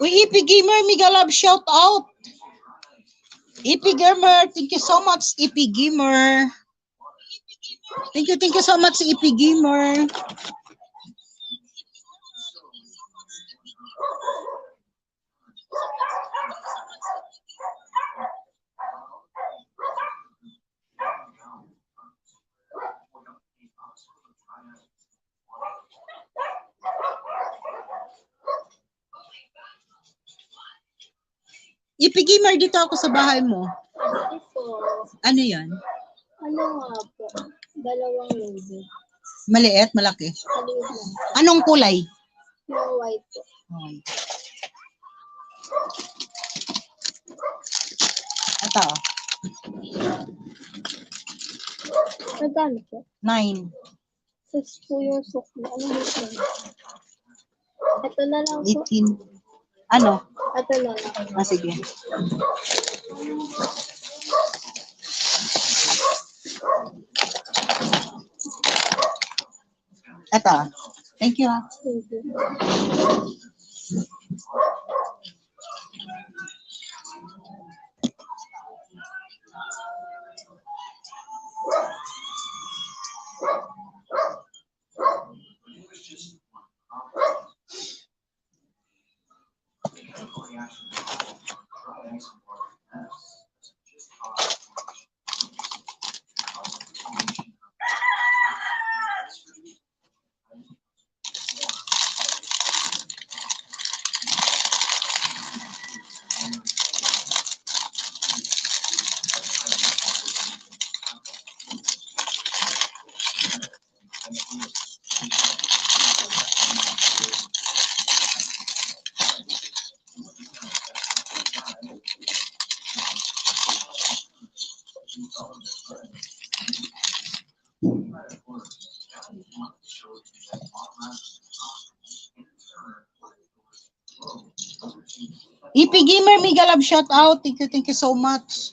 Uy, EP Gamer, mega love shout out. EP Gamer, thank you so much, EP Gamer. Thank you so much, EP Gamer. Ipigimar dito ako sa bahay mo. Ito. Ano yan? Ano nga po? Dalawang loaded. Maliit, malaki. Maliit lang. Anong kulay? Yung white po. Ito, Magkano po? 9. Six po yung sukli. Ano yung sukli? Ito na lang po. 18. Ano? Ito na lang. Ah, sige. Ito. Thank you. Thank you. EP Gamer Mega Love shout out. Thank you so much.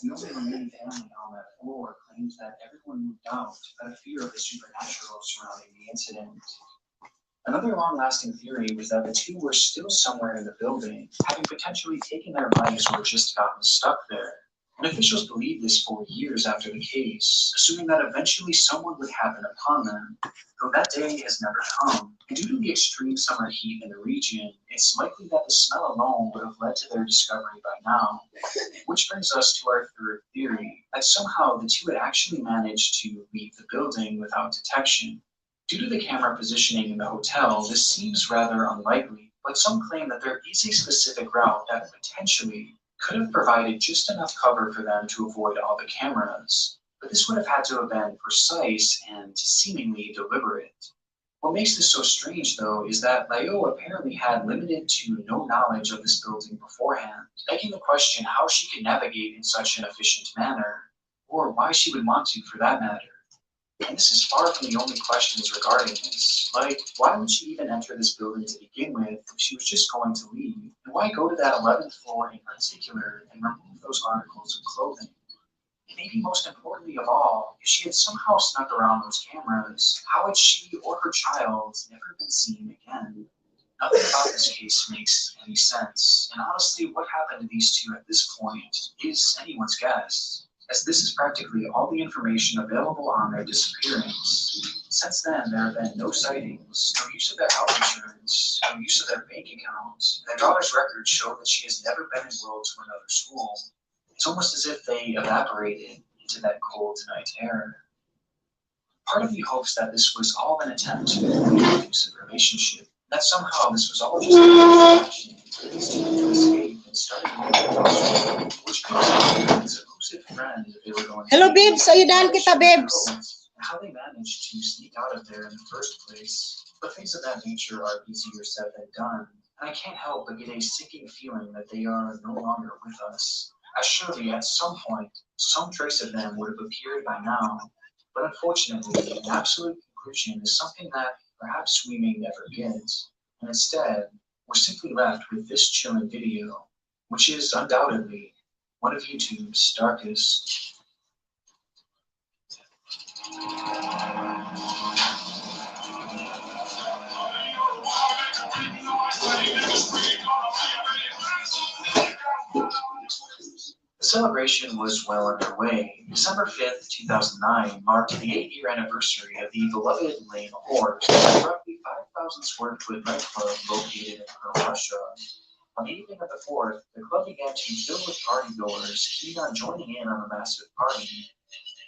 Nobody remaining family on that floor claims that everyone moved out out of fear of the supernatural surrounding the incident. Another long-lasting theory was that the two were still somewhere in the building, having potentially taken their lives or just gotten stuck there. And officials believed this for years after the case, assuming that eventually someone would happen upon them. Though that day has never come, and due to the extreme summer heat in the region, it's likely that the smell alone would have led to their discovery by now. Which brings us to our third theory, that somehow the two had actually managed to leave the building without detection. Due to the camera positioning in the hotel, this seems rather unlikely, but some claim that there is a specific route that potentially could have provided just enough cover for them to avoid all the cameras. But this would have had to have been precise and seemingly deliberate. What makes this so strange, though, is that Leo apparently had limited to no knowledge of this building beforehand, begging the question how she could navigate in such an efficient manner, or why she would want to for that matter. And this is far from the only questions regarding this. Like, why would she even enter this building to begin with if she was just going to leave? And why go to that 11th floor in particular and remove those articles of clothing? And maybe most importantly of all, if she had somehow snuck around those cameras, how had she or her child never been seen again? Nothing about this case makes any sense, and honestly, what happened to these two at this point is anyone's guess, as this is practically all the information available on their disappearance. Since then, there have been no sightings, no use of their health insurance, no use of their bank accounts, and their daughter's records show that she has never been enrolled to another school. It's almost as if they evaporated into that cold night air. part of me hopes that this was all an attempt to build a abusive relationship, that somehow this was all just a distraction, to escape and started moving, which makes me as a supposed friend if they were going to Hello, babes. Ayudahan kita, babes. how they managed to sneak out of there in the first place. But things of that nature are easier said than done. And I can't help but get a sinking feeling that they are no longer with us. As surely at some point, some trace of them would have appeared by now. But unfortunately, an absolute conclusion is something that perhaps we may never get. And instead, we're simply left with this chilling video, which is undoubtedly one of YouTube's darkest. The celebration was well underway. December 5th, 2009 marked the 8-year anniversary of the beloved Lane Horse, a roughly 5,000 square foot nightclub located in Pearl, Russia. On the evening of the 4th, the club began to fill with partygoers keen on joining in on the massive party.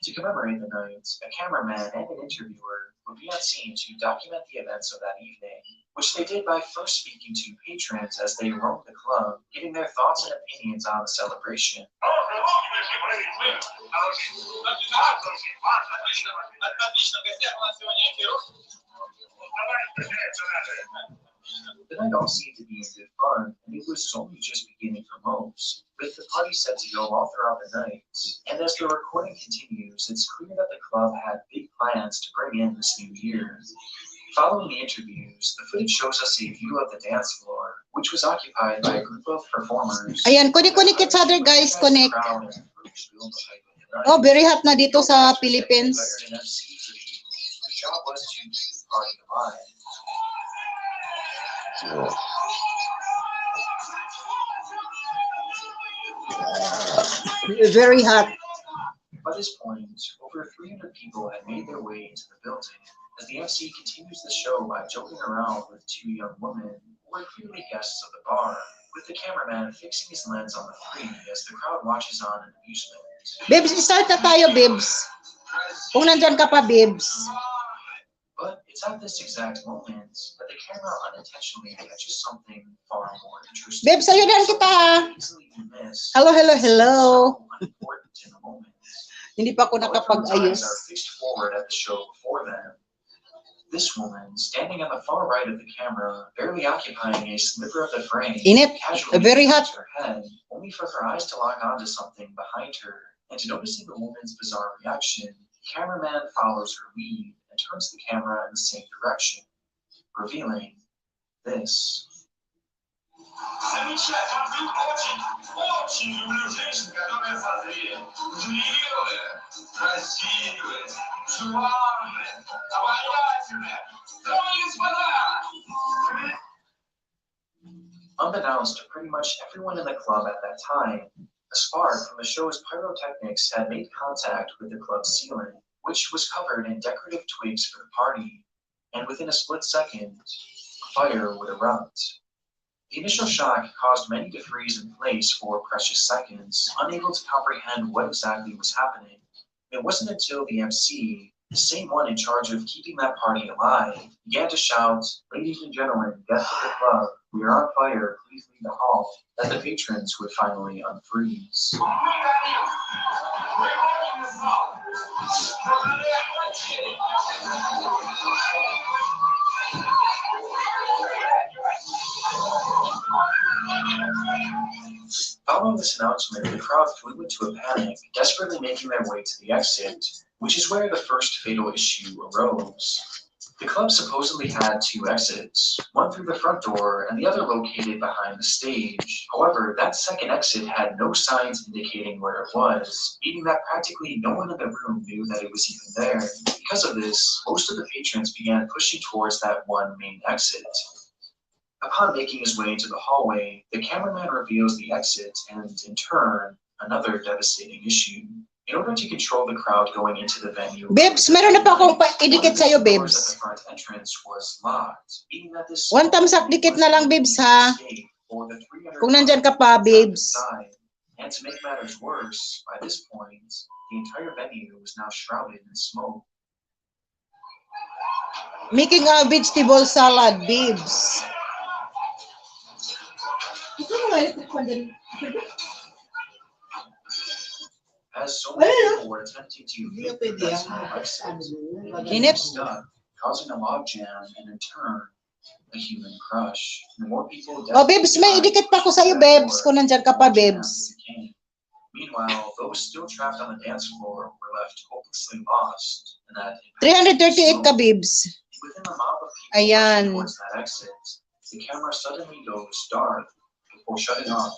To commemorate the night, a cameraman and an interviewer would be on scene to document the events of that evening, which they did by first speaking to patrons as they roamed the club, giving their thoughts and opinions on the celebration. The night all seemed to be in good fun, and it was only just beginning for most, with the party set to go all throughout the night. And as the recording continues, it's clear that the club had big plans to bring in this new year. Following the interviews, the footage shows us a view of the dance floor, which was occupied by a group of performers. Ayan, connect each other, guys, connect. Oh, very hot na dito sa Philippines. Whose job was to keep the party alive. Very hot. By this point, over 300 people had made their way into the building as the MC continues the show by joking around with two young women who were clearly guests of the bar, with the cameraman fixing his lens on the three as the crowd watches on in amusement. Babes, start na tayo, babes. Kung nandyan ka pa, babes. But it's at this exact moment that the camera unintentionally catches something far more interesting. Babes, ayudahan kita. Easily missed. Hello, hello, hello. So unimportant in the moment. Hindi pa ako nakapag-ayos. Are fixed forward at the show before them. This woman, standing on the far right of the camera, barely occupying a sliver of the frame, Init, casually very hot. turns her head, only for her eyes to lock onto something behind her. And noticing the woman's bizarre reaction, the cameraman follows her lead and turns the camera in the same direction, revealing this. Unbeknownst to pretty much everyone in the club at that time, a spark from the show's pyrotechnics had made contact with the club's ceiling, which was covered in decorative twigs for the party, and within a split second, a fire would erupt. The initial shock caused many to freeze in place for precious seconds, unable to comprehend what exactly was happening. It wasn't until the MC, the same one in charge of keeping that party alive, began to shout, "Ladies and gentlemen, guests of the club, we are on fire, please leave the hall," that the patrons would finally unfreeze. Following this announcement, the crowd flew into a panic, desperately making their way to the exit, which is where the first fatal issue arose. The club supposedly had two exits, one through the front door and the other located behind the stage. However, that second exit had no signs indicating where it was, meaning that practically no one in the room knew that it was even there. Because of this, most of the patrons began pushing towards that one main exit. Upon making his way into the hallway, the cameraman reveals the exit and, in turn, another devastating issue. In order to control the crowd going into the venue, Babes, meron na pa akong idikit sa'yo, the babes. front entrance was locked, meaning that this One thumbs up, dikit na lang, babes, ha? Kung nandyan ka pa, babes. And to make matters worse, by this point, the entire venue was now shrouded in smoke. Making a vegetable salad, babes. As so many people were attempting to evade the festival exit, they Init. were stuck, causing a logjam and in turn, a human crush. The more people Oh, babes, may idikit pa ko sa'yo, babes. Kung nandyan ka pa, babes. Meanwhile, those still trapped on the dance floor were left hopelessly lost in that 338 ka, babes. within a mob of people Ayan. rushing towards that exit, the camera suddenly goes dark before shutting off.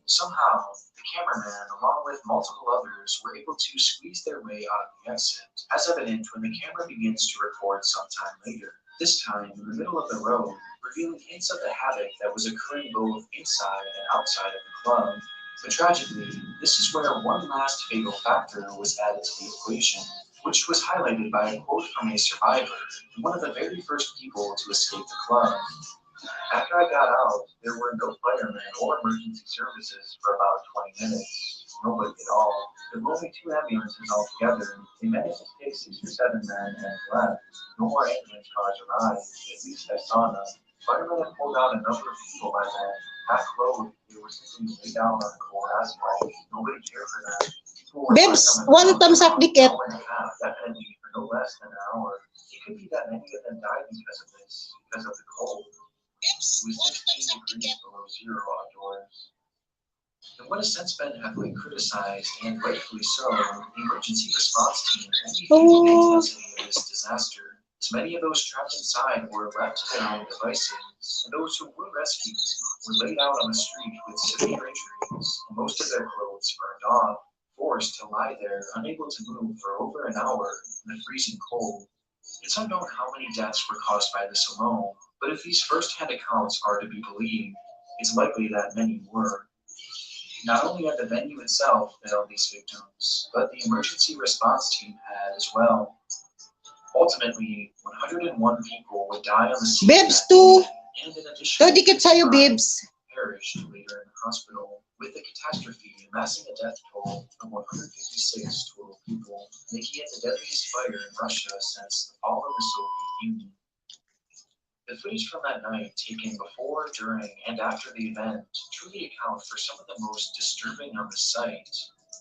Somehow, the cameraman, along with multiple others, were able to squeeze their way out of the exit, as evident when the camera begins to record sometime later. This time, in the middle of the road, revealing hints of the havoc that was occurring both inside and outside of the club. But tragically, this is where one last fatal factor was added to the equation, which was highlighted by a quote from a survivor, one of the very first people to escape the club. After I got out, there were no firemen or emergency services for about 20 minutes. Nobody at all. There were only 2 ambulances altogether. They managed to take 6 or 7 men and left. No more ambulance cars arrived. At least I saw none. Firemen had pulled out a number of people by then. Half clothed, they were simply laid down on the cold asphalt. Nobody cared for them. People were Babes, lying on the one tamsak ground dikit. for an hour and a half, definitely for no less than an hour. It could be that many of them died because of this, because of the cold. It was 16 degrees below zero outdoors. In what has since been heavily criticized, and rightfully so, the emergency response team only fueled the intensity of this disaster. As many of those trapped inside were left to their own devices, and those who were rescued were laid out on the street with severe injuries, and most of their clothes burned off, forced to lie there, unable to move for over an hour in the freezing cold. It's unknown how many deaths were caused by this alone, but if these first-hand accounts are to be believed, it's likely that many were. Not only had the venue itself failed these victims, but the emergency response team had as well. Ultimately, 101 people would die on the scene. Babes, two. And an additional To dikit sa'yo, 55 babes. perished later in the hospital, with the catastrophe amassing a death toll of 156 total people, making it the deadliest fire in Russia since the fall of the Soviet Union. The footage from that night, taken before, during, and after the event, truly account for some of the most disturbing on the site.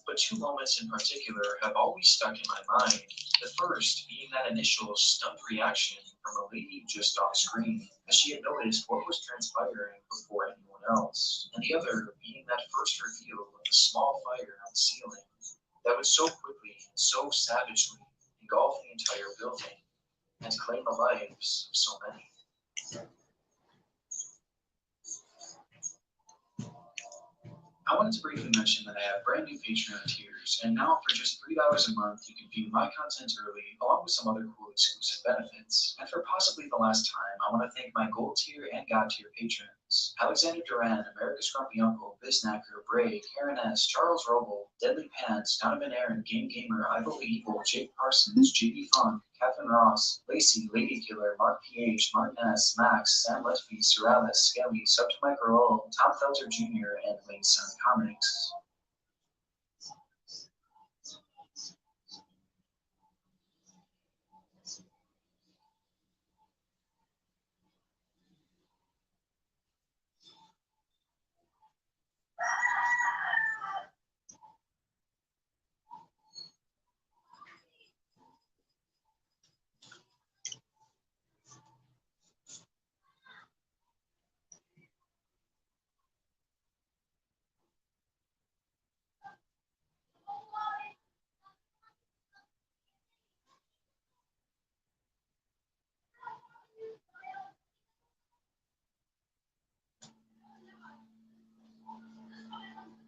But 2 moments in particular have always stuck in my mind. The first being that initial stunned reaction from a lady just off screen, as she had noticed what was transpiring before anyone else. And the other being that first reveal of the small fire on the ceiling that would so quickly and so savagely engulf the entire building and claim the lives of so many. I wanted to briefly mention that I have brand new Patreon tiers, and now for just $3 a month, you can view my content early, along with some other cool exclusive benefits. And for possibly the last time, I want to thank my Gold tier and God tier patrons: Alexander Duran, America's Grumpy Uncle, Biznacker, Bray, Karen S., Charles Roble, Deadly Pants, Donovan Aaron, Game Gamer, Ivo the Evil, Jake Parsons, JB Fun, Catherine Ross, Lacey, Lady Killer, Mark PH, Martin S., Max, Sam Letby, Suralis, Skelly, Subto Micro, Tom Felter Jr., and Lane Sun Comics.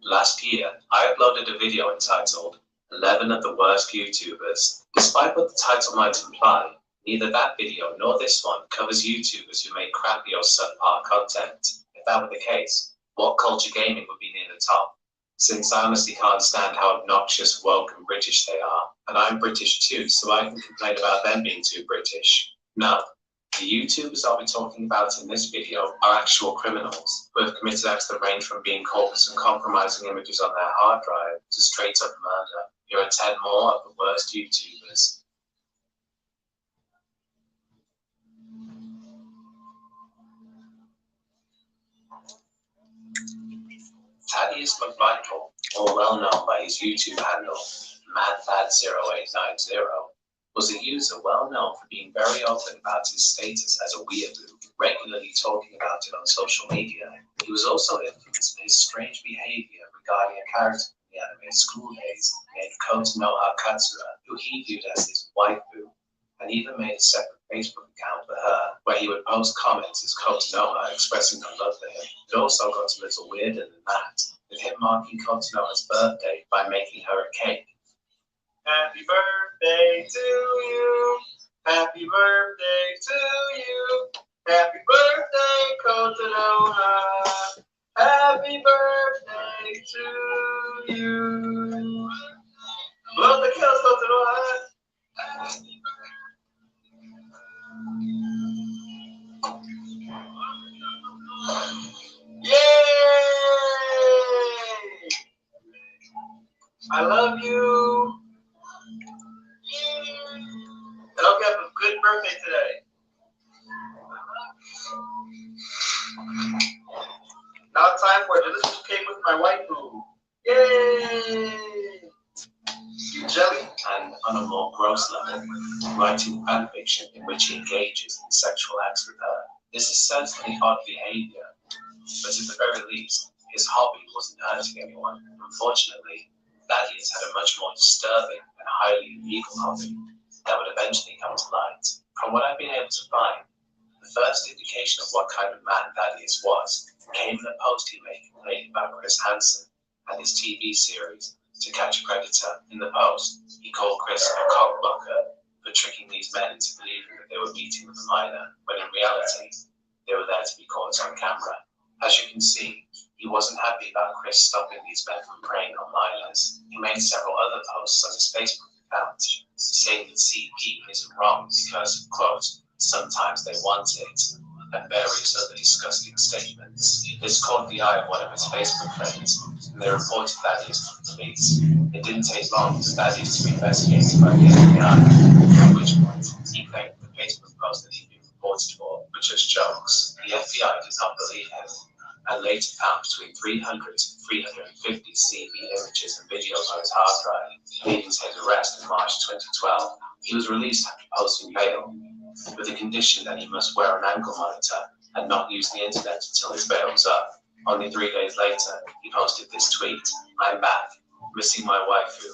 Last year, I uploaded a video entitled 11 of the Worst YouTubers. Despite what the title might imply, neither that video nor this one covers YouTubers who make crappy or subpar content. If that were the case, what culture gaming would be near the top? since I honestly can't stand how obnoxious, woke, and British they are. And I'm British too, so I can complain about them being too British. No. The YouTubers I'll be talking about in this video are actual criminals who have committed acts that range from being corpus and compromising images on their hard drive to straight up murder. Here are 10 more of the worst YouTubers. Thaddeus McMichael, more well known by his YouTube handle, MadThad0890, was a user well known for being very open about his status as a weeaboo, regularly talking about it on social media. He was also infamous for his strange behavior regarding a character from the anime School Days named Kotonoha Katsura, who he viewed as his waifu, and even made a separate Facebook account for her, where he would post comments as Kotonoha expressing her love for him. It also got a little weirder than that, with him marking Kotonoha's birthday by making her a cake. Happy birthday to you. Happy birthday to you. Happy birthday, Kotonoha. Happy birthday to you. Love the kills, Kotonoha. Yay! I love you. I hope you have a good birthday today. Now it's time for a delicious cake with my waifu. Yay! You jelly? And on a more gross level, writing fan fiction in which he engages in sexual acts with her. This is certainly odd behavior, but at the very least, his hobby wasn't hurting anyone. Unfortunately, Thaddeus had a much more disturbing and highly illegal hobby that would eventually come to light. From what I've been able to find, the first indication of what kind of man Thaddeus was came in a post he made complaining about Chris Hansen and his TV series To Catch a Predator. In the post, he called Chris a cockblocker for tricking these men into believing that they were meeting with a minor, when in reality, they were there to be caught on camera. As you can see, he wasn't happy about Chris stopping these men from preying on minors. He made several other posts on his Facebook account, saying that CP isn't wrong because, quote, sometimes they want it, and various other disgusting statements. This caught the eye of one of his Facebook friends, and they reported Thaddeus to the police. It didn't take long for Thaddeus to be investigated by the FBI, at which point he claimed the Facebook post that he'd been reported for were just jokes. The FBI did not believe him, and later found between 300 to 350 CB images and videos on his hard drive, leading to his arrest in March 2012. He was released after posting bail, with the condition that he must wear an ankle monitor and not use the internet until his bail was up. Only 3 days later, he posted this tweet: "I'm back, missing my waifu.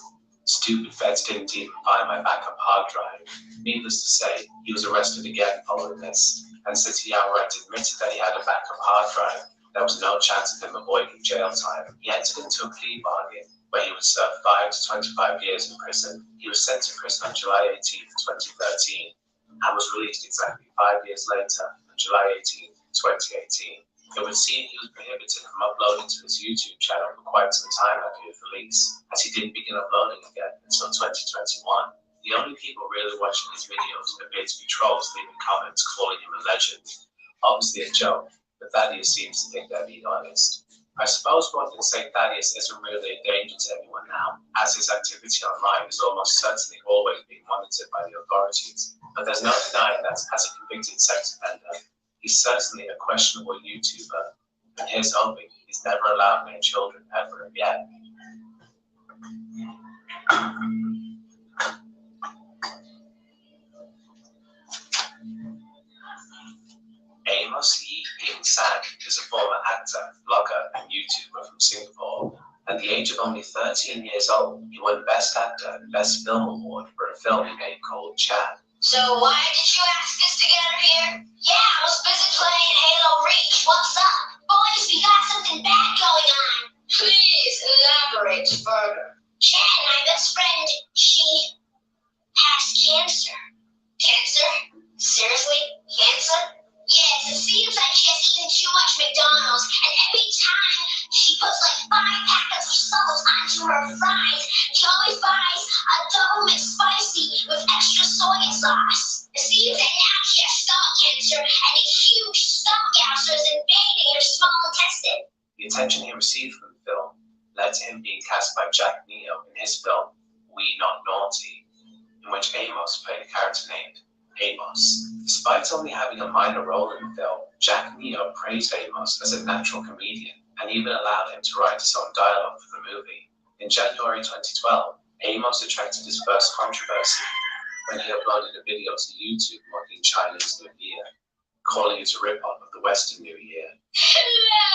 Stupid feds didn't even find my backup hard drive." Needless to say, he was arrested again following this, and since he outright admitted that he had a backup hard drive, there was no chance of him avoiding jail time. He entered into a plea bargain where he would serve 5 to 25 years in prison. He was sent to prison on July 18, 2013, and was released exactly 5 years later, on July 18, 2018. It would seem he was prohibited from uploading to his YouTube channel for quite some time after his release, as he didn't begin uploading again until 2021. The only people really watching his videos appear to be trolls leaving comments calling him a legend. Obviously a joke, but Thaddeus seems to think they're being honest. I suppose one can say Thaddeus isn't really a danger to anyone now, as his activity online is almost certainly always being monitored by the authorities. But there's no denying that as a convicted sex offender, he's certainly a questionable YouTuber, and here's hoping he's never allowed many children ever again. Amos Yi Ping Sang is a former actor, blogger, and YouTuber from Singapore. At the age of only 13 years old, he won Best Actor and Best Film Award for a film he made called Chan. So why did you ask us to get her here? Yeah, I was busy playing Halo Reach. What's up? Boys, we got something bad going on. Please elaborate further. Jen, my best friend, she has cancer. Cancer? Seriously? Cancer? Yes, it seems like she has eaten too much McDonald's, and every time she puts like 5 packets of for her fries, he always buys a double McSpicy with extra soy sauce. It seems that now she has stomach cancer and a huge stomach ulcer is invading her small intestine. The attention he received from the film led to him being cast by Jack Neo in his film We Not Naughty, in which Amos played a character named Amos. Despite only having a minor role in the film, Jack Neo praised Amos as a natural comedian and even allowed him to write his own dialogue for the movie. In January 2012, Amos attracted his first controversy when he uploaded a video to YouTube mocking Chinese New Year, calling it a rip-off of the Western New Year. Hello!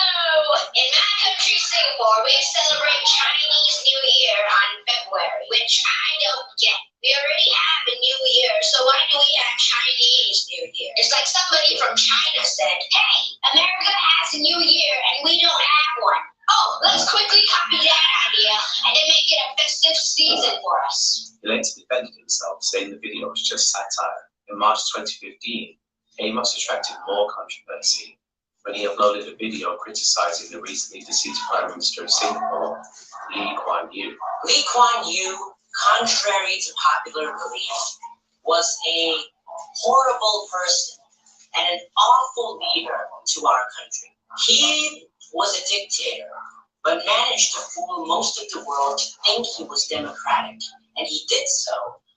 In my country, Singapore, we celebrate Chinese New Year on February, which I don't get. We already have a New Year, so why do we have Chinese New Year? It's like somebody from China said, hey, America has a New Year and we don't have one. Oh, let's quickly copy that idea and then make it a festive season for us. He later defended himself, saying the video was just satire. In March 2015, Amos attracted more controversy when he uploaded a video criticizing the recently deceased Prime Minister of Singapore, Lee Kuan Yew. Lee Kuan Yew, contrary to popular belief, was a horrible person and an awful leader to our country. He was a dictator, but managed to fool most of the world to think he was democratic, and he did so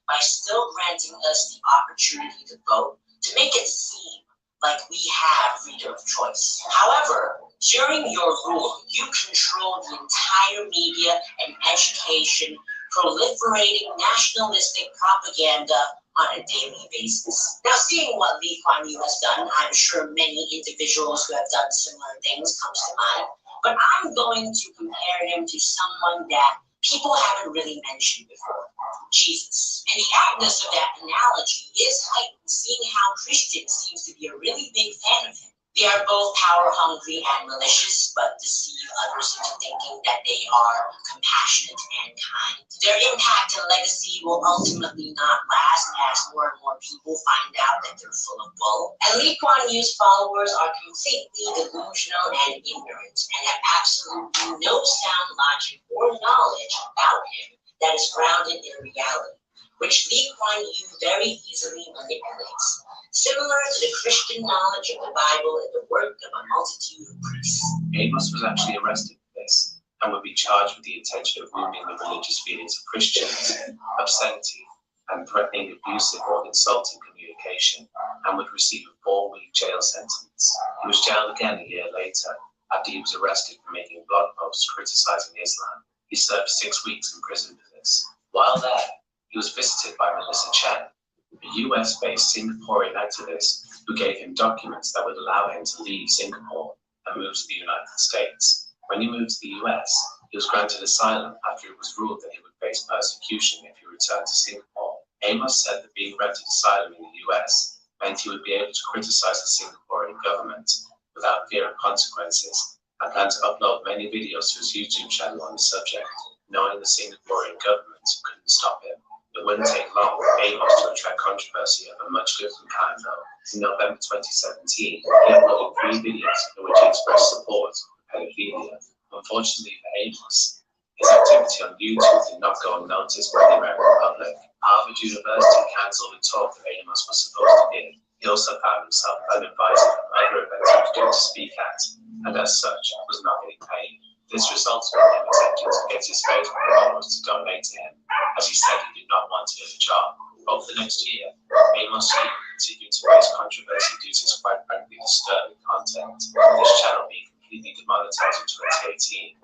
by still granting us the opportunity to vote, to make it seem like we have freedom of choice. However, during your rule, you controlled the entire media and education, proliferating nationalistic propaganda on a daily basis. Now, seeing what Lee Kuan Yew has done, I'm sure many individuals who have done similar things comes to mind, but I'm going to compare him to someone that people haven't really mentioned before, Jesus. And the aptness of that analogy is heightened, seeing how Christian seems to be a really big fan of him. They are both power-hungry and malicious, but deceive others into thinking that they are compassionate and kind. Their impact and legacy will ultimately not last as more and more people find out that they're full of bull. And Lee Kuan Yew's followers are completely delusional and ignorant and have absolutely no sound logic or knowledge about him that is grounded in reality, which Lee Kuan Yew very easily manipulates. Similar to the Christian knowledge of the Bible and the work of a multitude of priests. Amos was actually arrested for this and would be charged with the intention of wounding the religious feelings of Christians, obscenity, and threatening abusive or insulting communication, and would receive a 4-week jail sentence. He was jailed again a year later after he was arrested for making blog posts criticizing Islam. He served 6 weeks in prison for this. While there, he was visited by Melissa Chen, a US-based Singaporean activist who gave him documents that would allow him to leave Singapore and move to the United States. When he moved to the US, he was granted asylum after it was ruled that he would face persecution if he returned to Singapore. Amos said that being granted asylum in the US meant he would be able to criticize the Singaporean government without fear of consequences, and planned to upload many videos to his YouTube channel on the subject, knowing the Singaporean government couldn't stop him. It wouldn't take long for Amos to attract controversy of a much different kind, though. In November 2017, he uploaded 3 videos in which he expressed support for pedophilia. Unfortunately for Amos, his activity on YouTube did not go unnoticed by the American public. Harvard University cancelled a talk that Amos was supposed to give. He also found himself uninvited from other events he was due to speak at, and as such, was not getting paid. This resulted in him attempting to get his Facebook followers to donate to him, as he said he did not want to get a job. Over the next year, Amos continued to face controversy due to his quite frankly disturbing content, with his channel being completely demonetized in 2018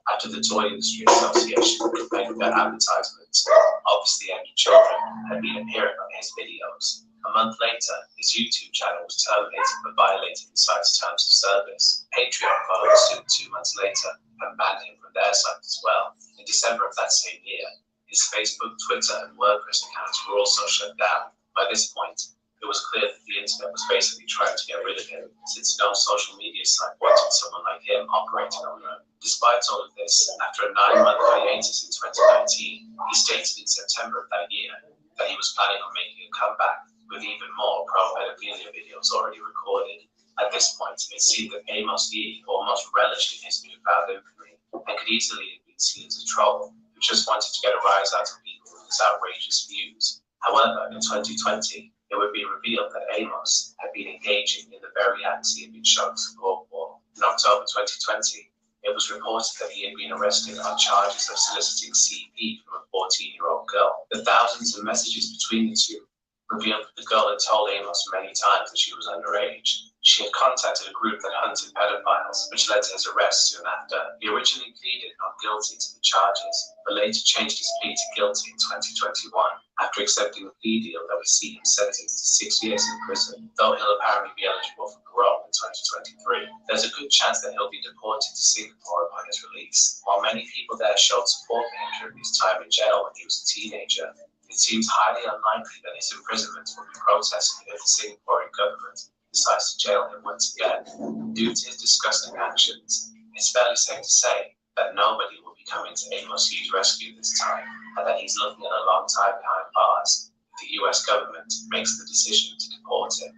after the Toy Industry Association complained that advertisements, obviously aimed at children, had been appearing on his videos. A month later, his YouTube channel was terminated for violating the site's terms of service. Patreon followed suit 2 months later and banned him from their site as well. In December of that same year, his Facebook, Twitter, and WordPress accounts were also shut down. By this point, it was clear that the internet was basically trying to get rid of him, since no social media site wanted someone like him operating on their own. Despite all of this, after a 9-month hiatus in 2019, he stated in September of that year that he was planning on making a comeback with even more pro-pedophilia videos already recorded. At this point, it seemed that Amos Yee almost relished in his newfound infamy and could easily have been seen as a troll who just wanted to get a rise out of people with his outrageous views. However, in 2020, it would be revealed that Amos had been engaging in the very acts he had been shown to support for. In October 2020, it was reported that he had been arrested on charges of soliciting CP from a 14-year-old girl. The thousands of messages between the two revealed that the girl had told Amos many times that she was underage. She had contacted a group that hunted pedophiles, which led to his arrest soon after. He originally pleaded not guilty to the charges, but later changed his plea to guilty in 2021, after accepting a plea deal that would see him sentenced to 6 years in prison, though he'll apparently be eligible for parole in 2023. There's a good chance that he'll be deported to Singapore upon his release. While many people there showed support for him during his time in jail when he was a teenager, it seems highly unlikely that his imprisonment will be protested if the Singaporean government decides to jail him once again. Due to his disgusting actions, it's fairly safe to say that nobody will be coming to Amos Yu's rescue this time, and that he's looking at a long time behind bars if the US government makes the decision to deport him.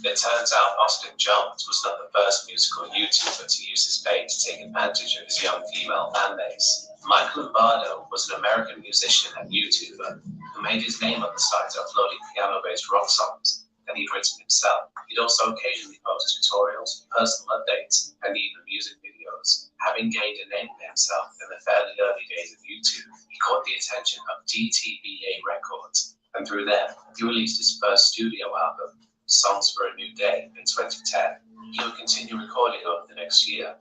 It turns out Austin Jones was not the first musical YouTuber to use his fame to take advantage of his young female fan base. Michael Lombardo was an American musician and YouTuber who made his name on the site uploading piano-based rock songs that he'd written himself. He'd also occasionally post tutorials, personal updates, and even music videos. Having gained a name for himself in the fairly early days of YouTube, he caught the attention of DTBA Records, and through them, he released his first studio album, Songs for a New Day, in 2010. He would continue recording over the next year,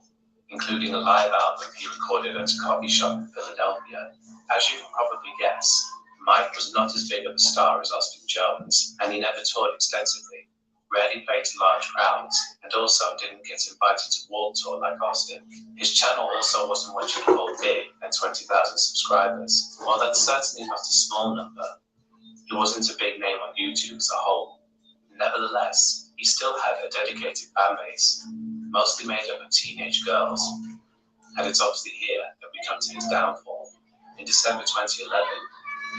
including a live album he recorded at a coffee shop in Philadelphia. As you can probably guess, Mike was not as big of a star as Austin Jones, and he never toured extensively, rarely played to large crowds, and also didn't get invited to World Tour like Austin. His channel also wasn't what you'd call big at 20,000 subscribers. While that's certainly not a small number, he wasn't a big name on YouTube as a whole. Nevertheless, he still had a dedicated fan base, mostly made up of teenage girls, and it's obviously here that we come to his downfall. In December 2011,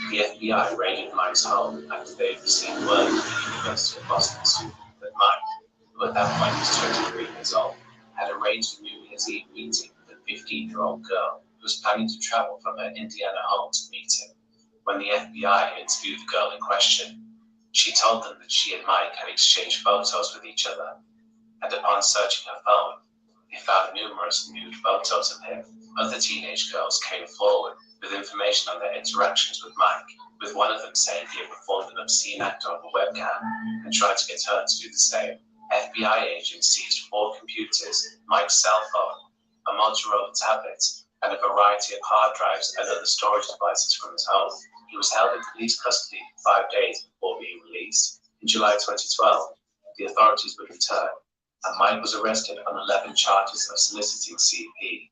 the FBI raided Mike's home after they had received word from the University of Boston student that Mike, who at that point was 23 years old, had arranged a New Year's Eve meeting with a 15-year-old girl who was planning to travel from her Indiana home to meet him. When the FBI interviewed the girl in question, she told them that she and Mike had exchanged photos with each other, and upon searching her phone, they found numerous nude photos of him. Other teenage girls came forward with information on their interactions with Mike, with one of them saying he had performed an obscene act on a webcam and tried to get her to do the same. FBI agents seized 4 computers, Mike's cell phone, a Motorola tablet, and a variety of hard drives and other storage devices from his home. He was held in police custody for 5 days before being released. In July 2012, the authorities would return, and Mike was arrested on 11 charges of soliciting CP.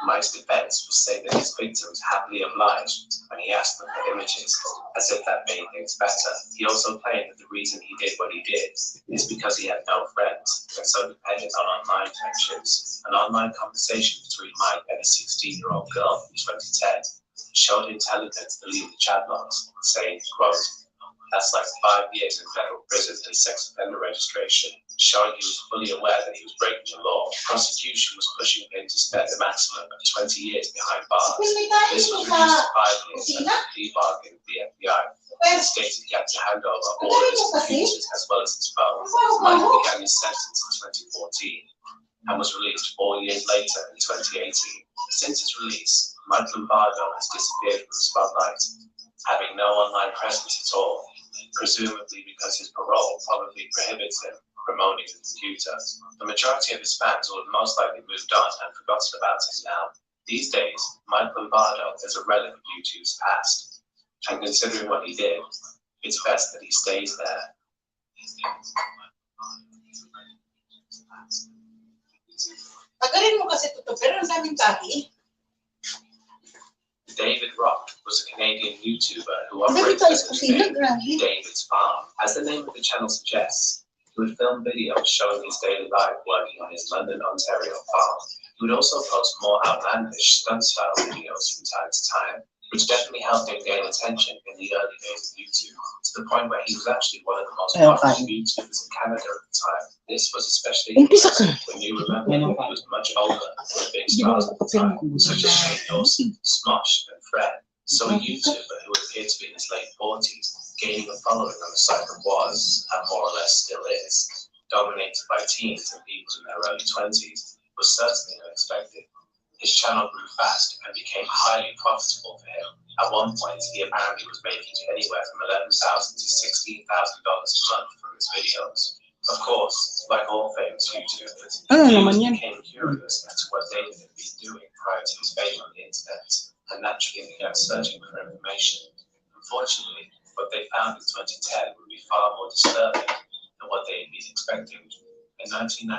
Mike's defense was saying that his victims happily obliged when he asked them for images, as if that made things better. He also claimed that the reason he did what he did is because he had no friends, and so depended on online friendships. An online conversation between Mike and a 16-year-old girl in 2010 showed him telling her to delete the chat logs, saying, quote, "That's like 5 years in federal prison and sex offender registration," showing he was fully aware that he was breaking the law. The prosecution was pushing him to spend a maximum of 20 years behind bars. This was reduced to 5 years after a plea bargain with the FBI. It stated he had to hand over all of his computers as well as his phone. Mike began his sentence in 2014 and was released 4 years later in 2018. Since his release, Mike Lombardo has disappeared from the spotlight, having no online presence at all, presumably because his parole probably prohibits him from owning a computer. The majority of his fans will have most likely moved on and forgotten about him now. These days, Mike Lombardo is a relic of YouTube's past, and considering what he did, it's best that he stays there. Tagalin mo kasi ito, pero ang daming tahi. David Rock was a Canadian YouTuber who operated as David's Farm. As the name of the channel suggests, he would film videos showing his daily life working on his London, Ontario farm. He would also post more outlandish stunt-style videos from time to time. which definitely helped him gain attention in the early days of YouTube, to the point where he was actually one of the most popular YouTubers in Canada at the time. This was especially impressive when you remember that he was much older than the big stars at the time, such as Shane Dawson, Smosh, and Fred. So a YouTuber who appeared to be in his late 40s, gaining a following on the site that was, and more or less still is, dominated by teens and people in their early 20s, was certainly unexpected. His channel grew fast and became highly profitable for him. At one point, he apparently was making anywhere from $11,000 to $16,000 a month from his videos. Of course, like all famous YouTubers, he became curious as to what David had been doing prior to his fame on the internet, and naturally began searching for information. Unfortunately, what they found in 2010 would be far more disturbing than what they had been expecting. In 1991,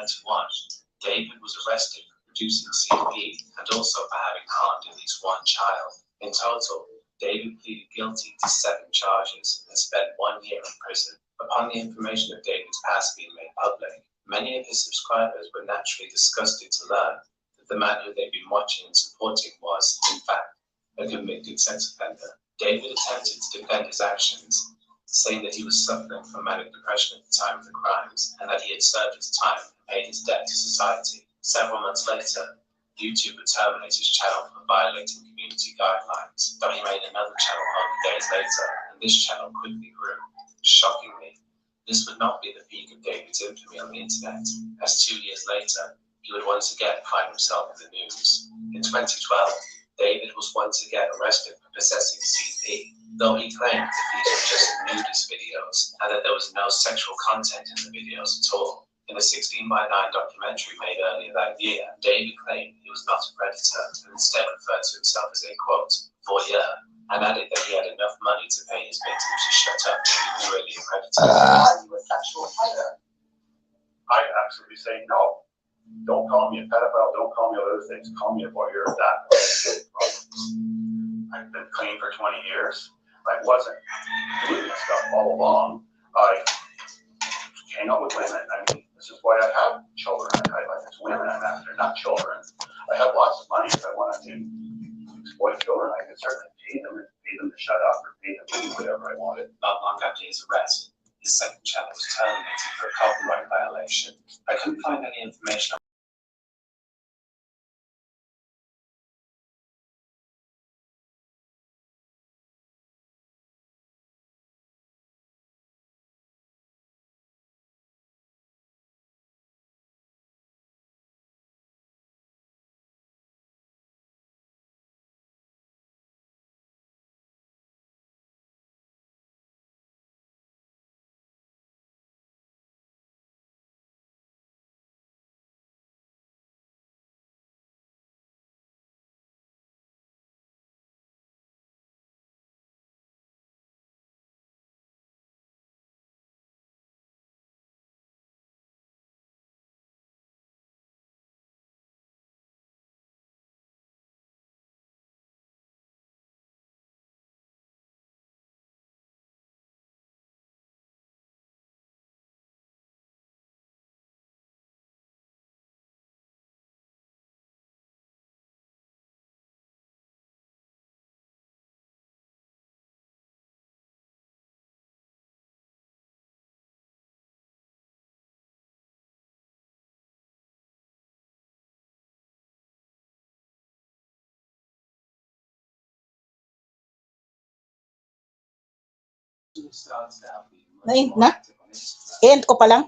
David was arrested for producing CP and also for having harmed at least one child. In total, David pleaded guilty to 7 charges and spent 1 year in prison. Upon the information of David's past being made public, many of his subscribers were naturally disgusted to learn that the man who they'd been watching and supporting was, in fact, a convicted sex offender. David attempted to defend his actions, saying that he was suffering from manic depression at the time of the crimes and that he had served his time and paid his debt to society. Several months later, YouTube would terminate his channel for violating community guidelines, though he made another channel only days later, and this channel quickly grew. Shockingly, this would not be the peak of David's infamy on the internet, as 2 years later, he would once again find himself in the news. In 2012, David was once again arrested for possessing CP, though he claimed that these were just nudist videos and that there was no sexual content in the videos at all. In a 16:9 documentary made earlier that year, David claimed he was not a predator and instead referred to himself as a, quote, voyeur, and added that he had enough money to pay his victims to shut up if he was really a predator. Are you a sexual predator? I absolutely say no. Don't call me a pedophile, don't call me other things, call me a voyeur. I've been clean for 20 years. I wasn't doing this stuff all along. I hang out with women. I mean, this is why I have children. It's women I'm after, not children. I have lots of money if I wanted to exploit children. I could certainly pay them to shut up or pay them to do whatever I wanted. Not long after his arrest, his second channel was terminated for a copyright violation. I couldn't find any information starts to have End ko pa lang?